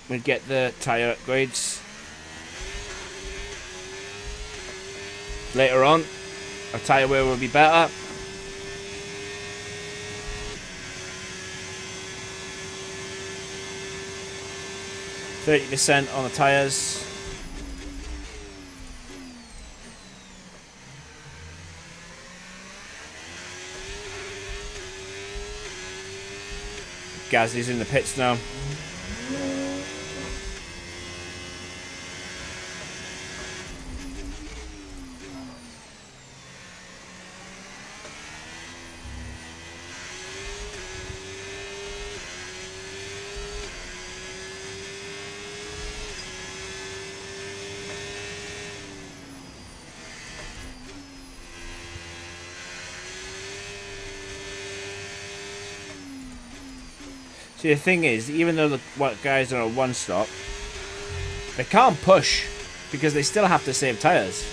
We'll get the tyre upgrades later on. Our tyre wear will be better. %30 on the tyres. Gasly's in the pits now. See, the thing is, even though the guys are on one stop, they can't push because they still have to save tyres.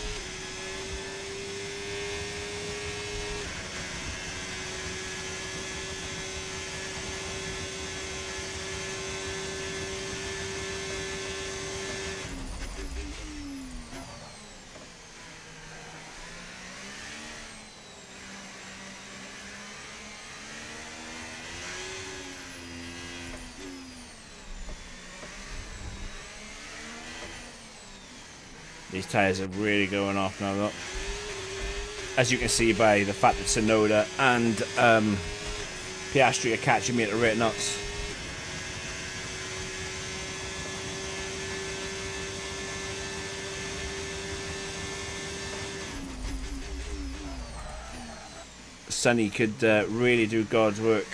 These tyres are really going off now, though. As you can see by the fact that Tsunoda and Piastri are catching me at the rate knots. Sonny could really do God's work.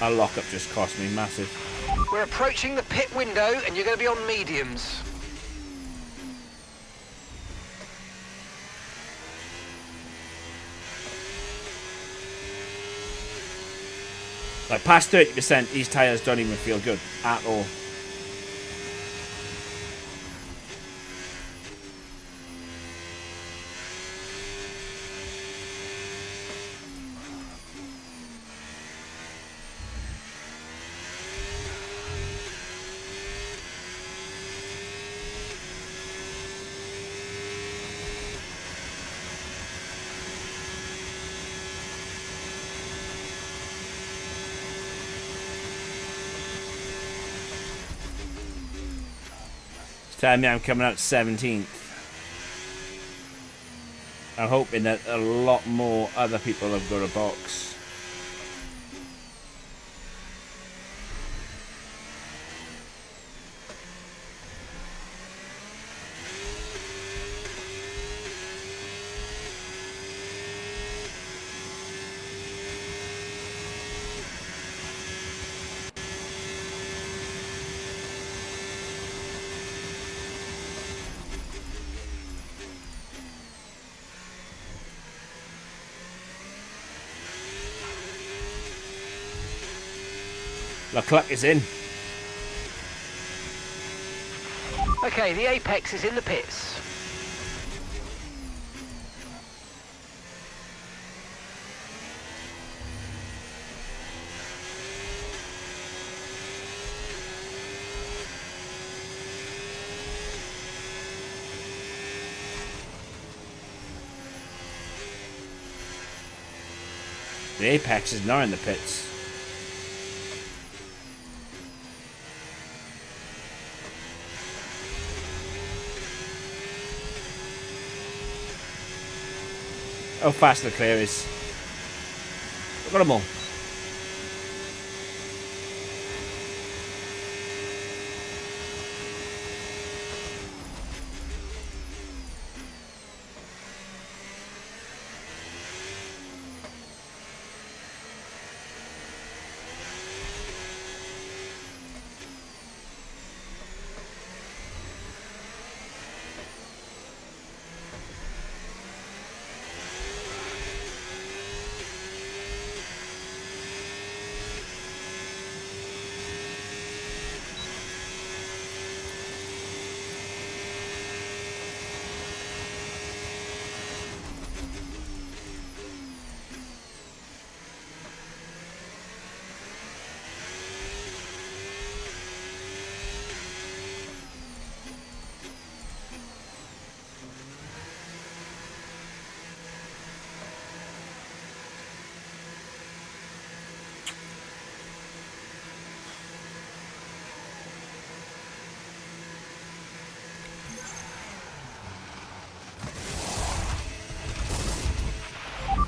Our lockup just cost me massive. We're approaching the pit window and you're going to be on mediums. Like past 30%, these tyres don't even feel good at all. Telling me I'm coming out 17th. I'm hoping that a lot more other people have got a box. Leclerc is in. Okay, the Apex is in the pits. The Apex is now in the pits. How fast the clear is. Look at them all.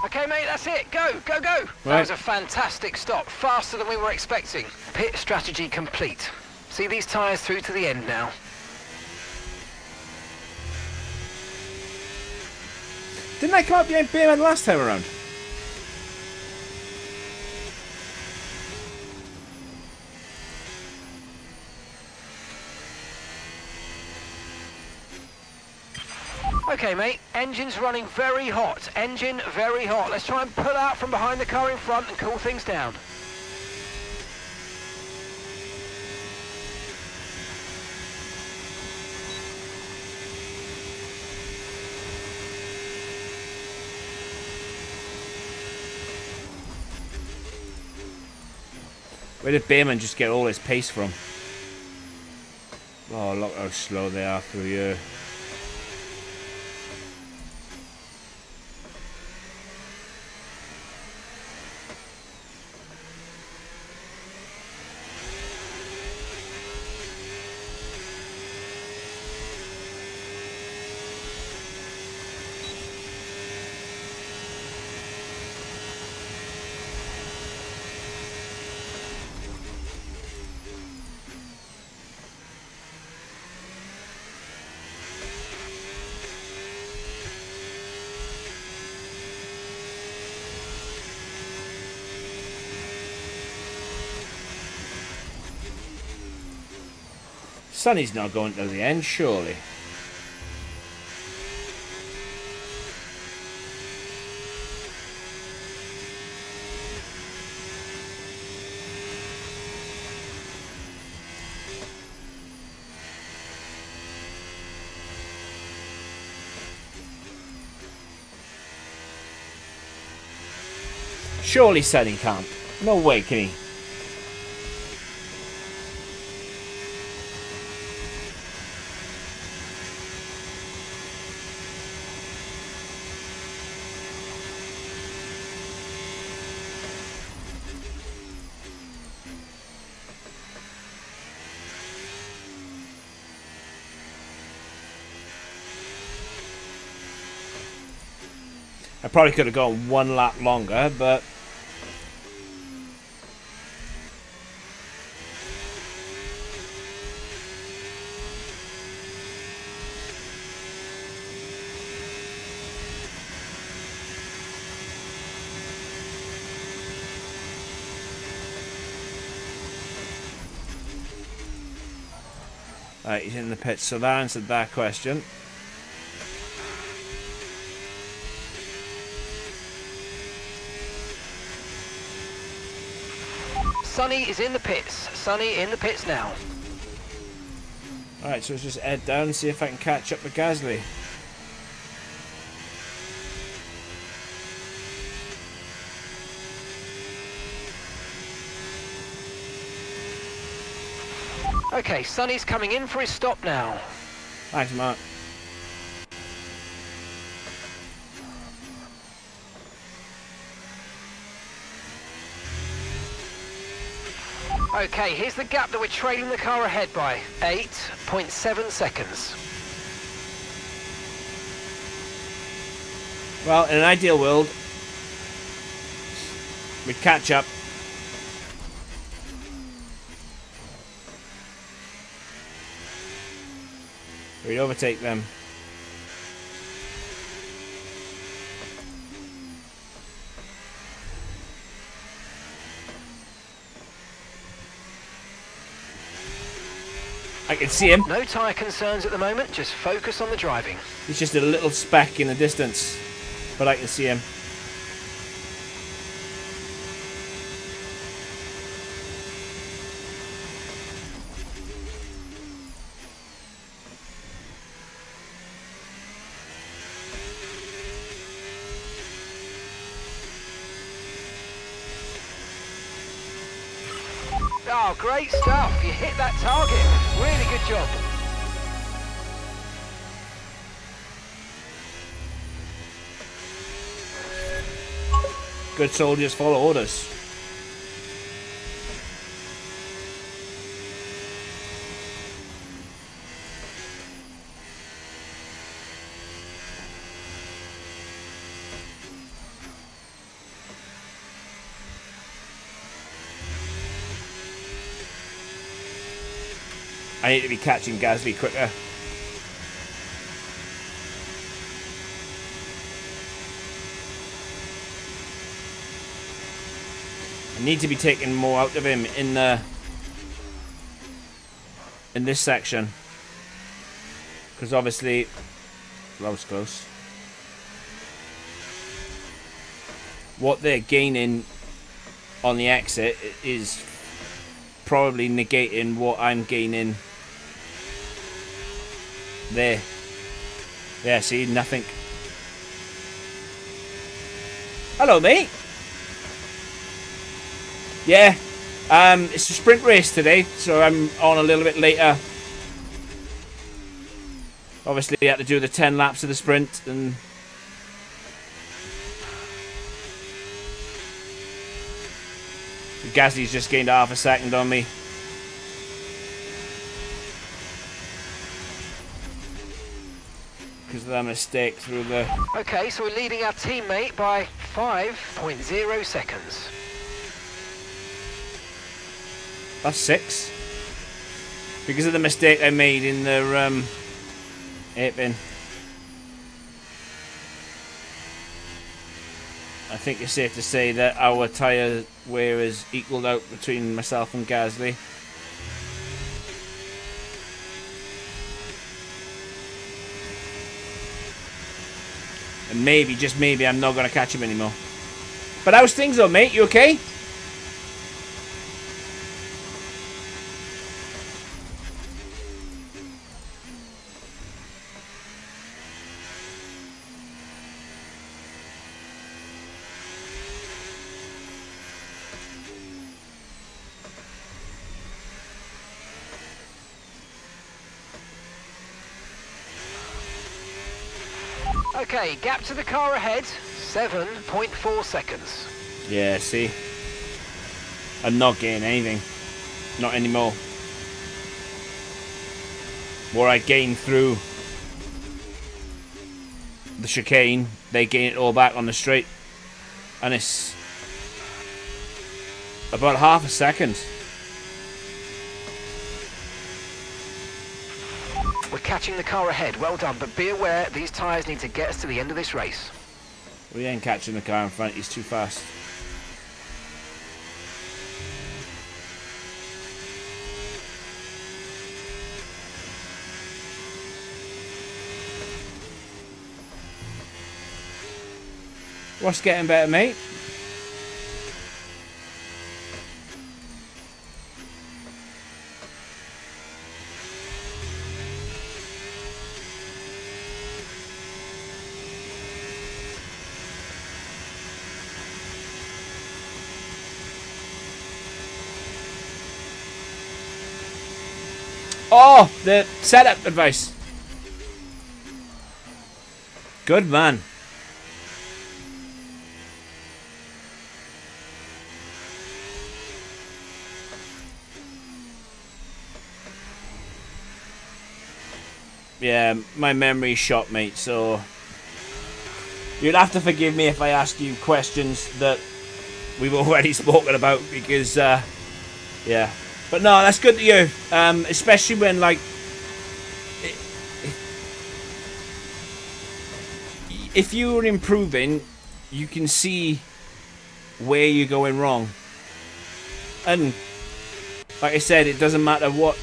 Okay, mate, that's it. Go, go, go. Right. That was a fantastic stop. Faster than we were expecting. Pit strategy complete. See these tyres through to the end now. Didn't I come up behind Beerman last time around? Okay, mate, engine's running very hot. Engine very hot. Let's try and pull out from behind the car in front and cool things down. Where did Bayman just get all his pace from? Oh, look how slow they are through here. Sonny's not going to the end, surely. Surely Sonny can't. No way can he. I probably could have gone one lap longer, but right, he's in the pits, so that answered that question. Sonny is in the pits. Sonny in the pits now. Alright, so let's just head down and see if I can catch up with Gasly. Okay, Sonny's coming in for his stop now. Thanks, Mark. Okay, here's the gap that we're trailing the car ahead by. 8.7 seconds. Well, in an ideal world, we'd catch up. We'd overtake them. I can see him. No tyre concerns at the moment, just focus on the driving. He's just a little speck in the distance, but I can see him. Oh, great stuff. You hit that target. Really good job. Good soldiers follow orders. I need to be catching Gasly quicker. I need to be taking more out of him in this section, because obviously that was close. What they're gaining on the exit is probably negating what I'm gaining there. Yeah, see, nothing. Hello, mate. Yeah, it's a sprint race today, so I'm on a little bit later. Obviously, I had to do the 10 laps of the sprint, and Gasly's just gained half a second on me. Because of that mistake through the... Okay, so we're leading our teammate by 5.0 seconds. That's 6. Because of the mistake I made in the hairpin. I think it's safe to say that our tyre wear is equalled out between myself and Gasly. And maybe, just maybe, I'm not going to catch him anymore. But how's things though, mate? You okay? Okay, gap to the car ahead, 7.4 seconds. Yeah, see? I'm not getting anything. Not anymore. What I gained through the chicane, they gain it all back on the straight. And it's about half a second. We're catching the car ahead, well done, but be aware these tyres need to get us to the end of this race. We ain't catching the car in front, he's too fast. What's getting better, mate? Oh, the setup advice. Good man. Yeah, my memory's shot, mate, so you'll have to forgive me if I ask you questions that we've already spoken about, because yeah. But no, that's good to hear, especially when, like, if you're improving, you can see where you're going wrong. And like I said, it doesn't matter what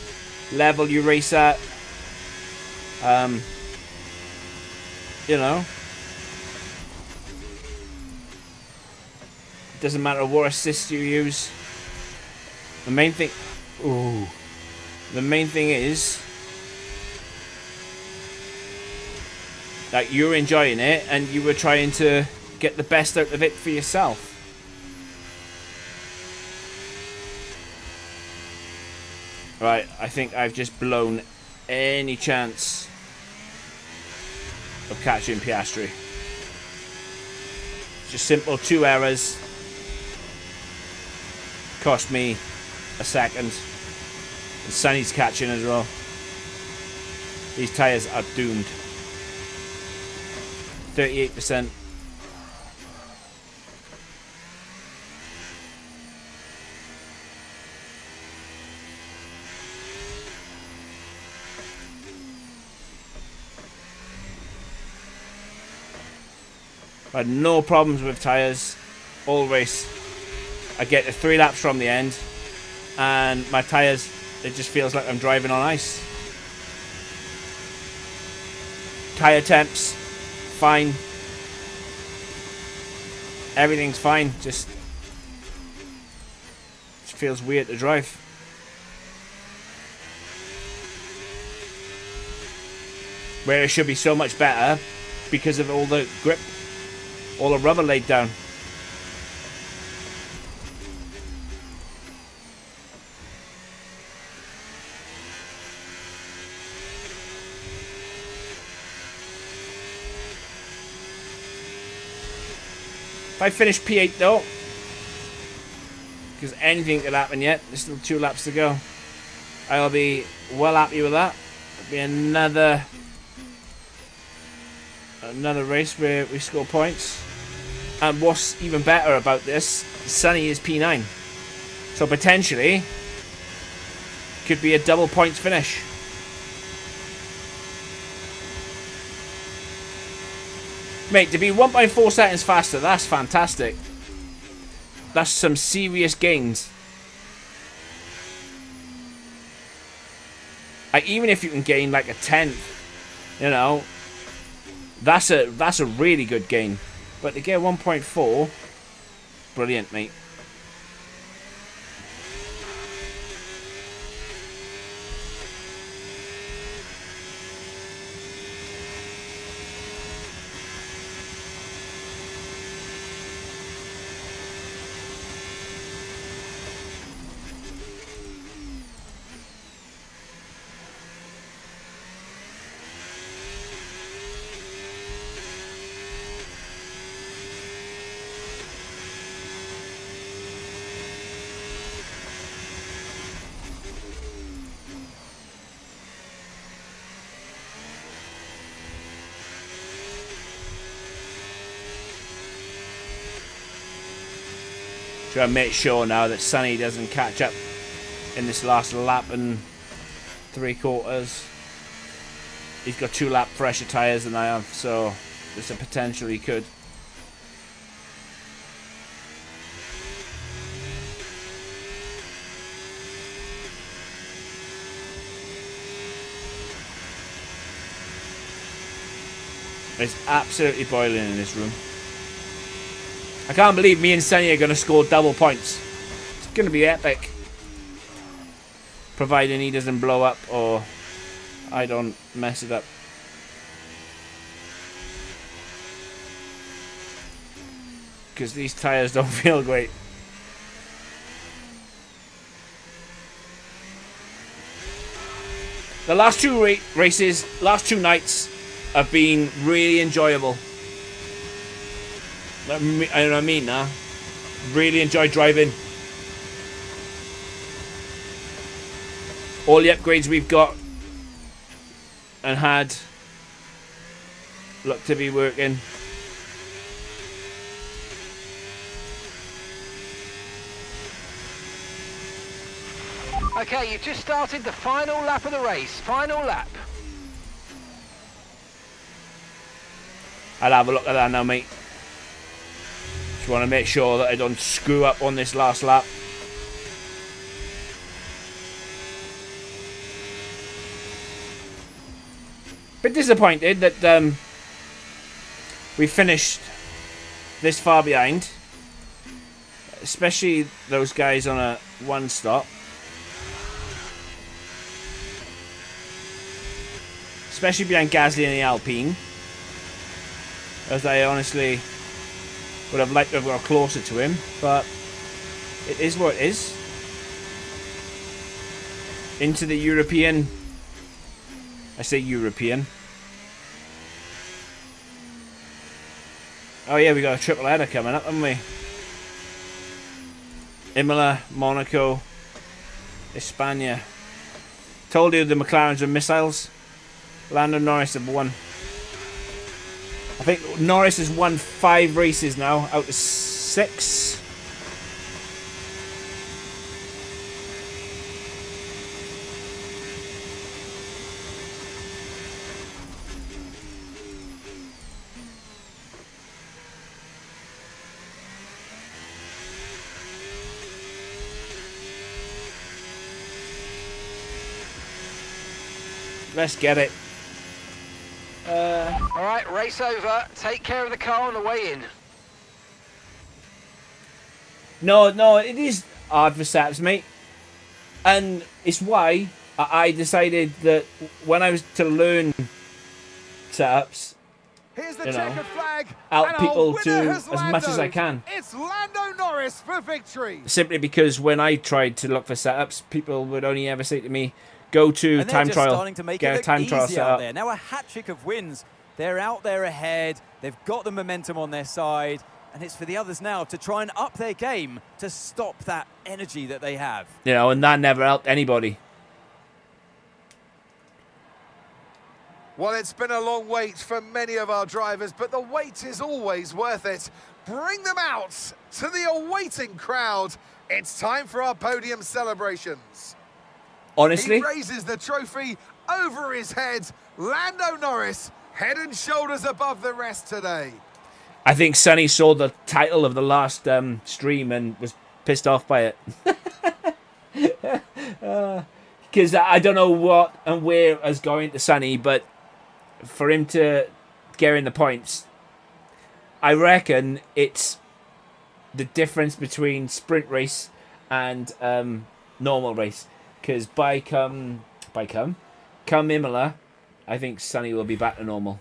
level you race at. You know, it doesn't matter what assist you use. The main thing, the main thing is that you're enjoying it and you were trying to get the best out of it for yourself. Right, I think I've just blown any chance of catching Piastri. Just simple 2 errors cost me a second. And Sonny's catching as well. These tyres are doomed. 38%. I had no problems with tyres all race. I get the 3 laps from the end, and my tyres, it just feels like I'm driving on ice. Tire temps, fine. Everything's fine. Just feels weird to drive. Where it should be so much better because of all the grip, all the rubber laid down. If I finish P8 though, because anything could happen yet, there's still 2 laps to go, I'll be well happy with that. It'll be another race where we score points. And what's even better about this, Sonny is P9. So potentially, could be a double points finish. Mate, to be 1.4 seconds faster, that's fantastic. That's some serious gains. Like, even if you can gain like a 10th, you know, that's a really good gain. But to get 1.4, brilliant, mate. Trying to make sure now that Sonny doesn't catch up in this last lap and 3/4. He's got 2 lap fresher tyres than I have, so there's a potential he could. It's absolutely boiling in this room. I can't believe me and Sonny are going to score double points. It's going to be epic. Providing he doesn't blow up or I don't mess it up. Because these tyres don't feel great. The last 2 races, last 2 nights have been really enjoyable. I know what I mean now. Really enjoy driving. All the upgrades we've got and had look to be working. Okay, you've just started the final lap of the race. Final lap. I'll have a look at that now, mate. Just want to make sure that I don't screw up on this last lap. Bit disappointed that we finished this far behind, especially those guys on a 1 stop. Especially behind Gasly and the Alpine, as I honestly would have liked to have got closer to him, but it is what it is. Into the European, I say European. Oh yeah, we got a triple header coming up, haven't we? Imola, Monaco, España. Told you the McLarens are missiles. Lando Norris have won. I think Norris has won 5 races now out of 6. Let's get it. All right, race over. Take care of the car on the way in. No, it is hard for setups, mate. And it's why I decided that when I was to learn setups, Here's the you know, checkered flag. help and our people winner to has as much as I Lando. can. It's Lando Norris for victory. Simply because when I tried to look for setups, people would only ever say to me, go to And they're time just trial, starting to make get it a look time trial easy set out up. there. Now a hat trick of wins. They're out there ahead. They've got the momentum on their side. And it's for the others now to try and up their game to stop that energy that they have. You know, and that never helped anybody. Well, it's been a long wait for many of our drivers, but the wait is always worth it. Bring them out to the awaiting crowd. It's time for our podium celebrations. Honestly, He raises the trophy over his head. Lando Norris, head and shoulders above the rest today. I think Sonny saw the title of the last stream and was pissed off by it. Because I don't know what and where is going to Sonny, but for him to get in the points, I reckon it's the difference between sprint race and normal race. Because come Imola, I think Sonny will be back to normal.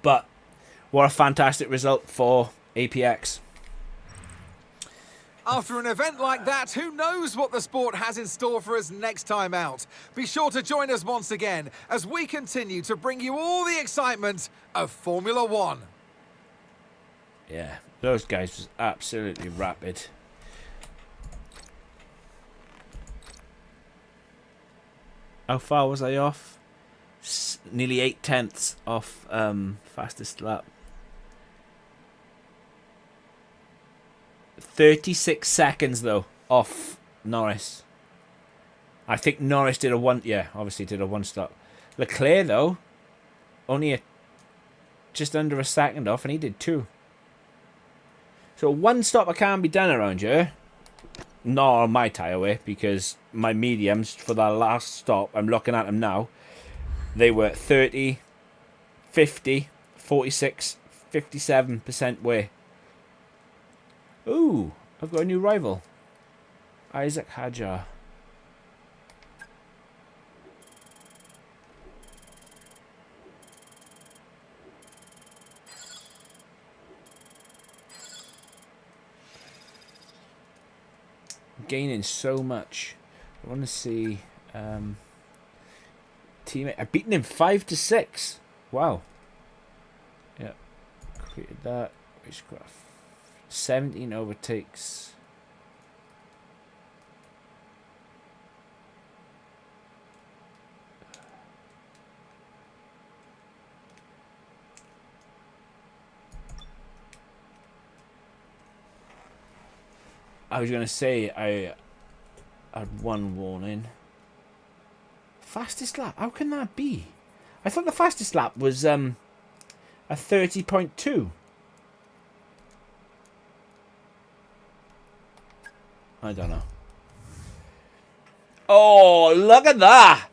But what a fantastic result for APX. After an event like that, who knows what the sport has in store for us next time out? Be sure to join us once again as we continue to bring you all the excitement of Formula One. Yeah, those guys was absolutely rapid. How far was I off? Nearly 8/10 off fastest lap. 36 seconds though off Norris. I think Norris did a one. Yeah, obviously did a one stop. Leclerc though, only just under a second off, and he did 2. So one stop can't be done around here. Not on my tyre weight, because my mediums for that last stop, I'm looking at them now. They were 30, 50, 46, 57% wear. Ooh, I've got a new rival. Isaac Hajar. Gaining so much. I want to see teammate. I've beaten him 5-6. Wow. Yeah, created that. We've got 17 overtakes. I was going to say I had one warning. Fastest lap? How can that be? I thought the fastest lap was a 30.2. I don't know. Oh, look at that!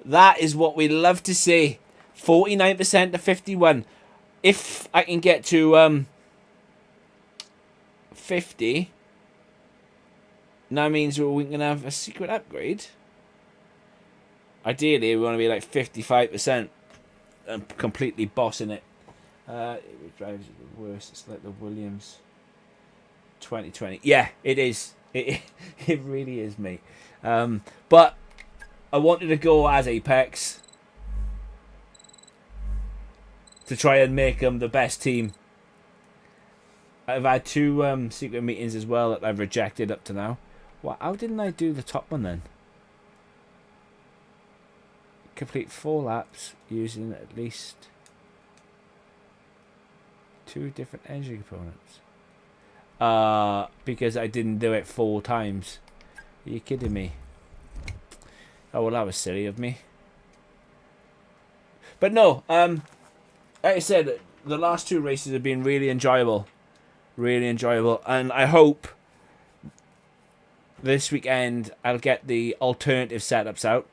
That is what we love to see. 49% to 51. If I can get to 50, that means we can have a secret upgrade. Ideally, we want to be like 55% and completely bossing it. It drives the worst. It's like the Williams 2020. Yeah, it is. It really is, mate. But I wanted to go as Apex to try and make them the best team. I've had 2 secret meetings as well that I've rejected up to now. Well, how didn't I do the top one then? Complete 4 laps using at least 2 different engine components. Because I didn't do it 4 times. Are you kidding me? Oh, well, that was silly of me. But no, like I said, the last 2 races have been really enjoyable. Really enjoyable. And I hope this weekend I'll get the alternative setups out.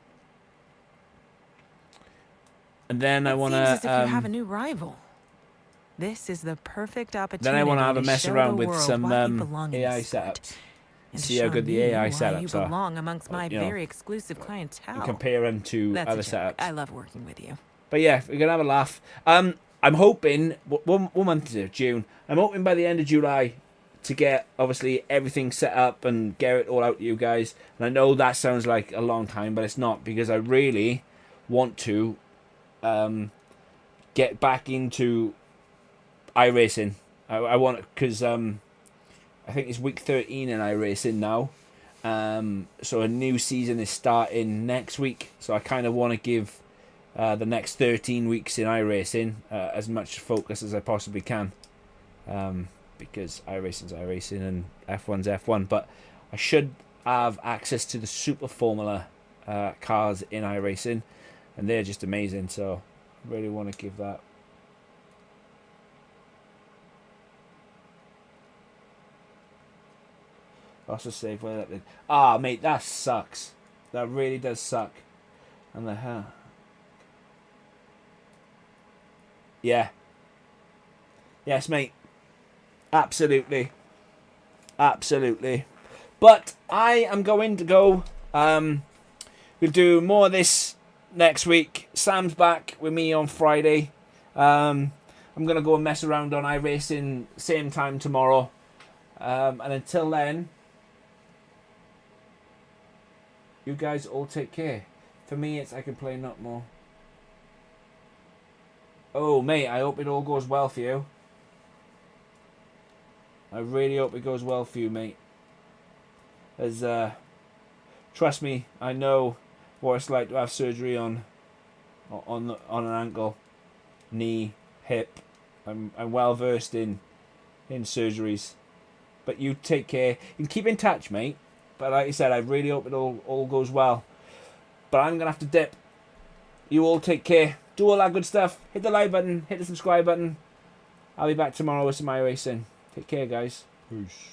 And then I want to... Seems as if you have a new rival. This is the perfect opportunity. Then I want to have a mess show around the with world some why you belong in AI this sport. setups. And See how show good the me AI why you setups are. belong amongst my You know, very exclusive clientele. And compare them to That's other a joke. setups. I love working with you. But yeah, we're going to have a laugh. I'm hoping, one month is it? June. I'm hoping by the end of July to get, obviously, everything set up and get it all out to you guys. And I know that sounds like a long time, but it's not, because I really want to get back into iRacing. I want, because I think it's week 13 in iRacing now. So a new season is starting next week. So I kind of want to give the next 13 weeks in iRacing as much focus as I possibly can. Because iRacing's iRacing and F1's F1. But I should have access to the Super Formula cars in iRacing. And they're just amazing. So I really want to give that. Also save where that did. Ah, mate, that sucks. That really does suck. And the yeah. Yes, mate. Absolutely. Absolutely. But I am going to go. We'll do more of this next week. Sam's back with me on Friday. I'm going to go and mess around on iRacing same time tomorrow. And until then, you guys all take care. For me, it's I can play not more. Oh, mate, I hope it all goes well for you. I really hope it goes well for you, mate. As trust me, I know what it's like to have surgery on an ankle, knee, hip. I'm well versed in surgeries. But you take care. You can keep in touch, mate. But like I said, I really hope it all goes well. But I'm going to have to dip. You all take care. Do all that good stuff. Hit the like button. Hit the subscribe button. I'll be back tomorrow with some iRacing. Take care, guys. Peace.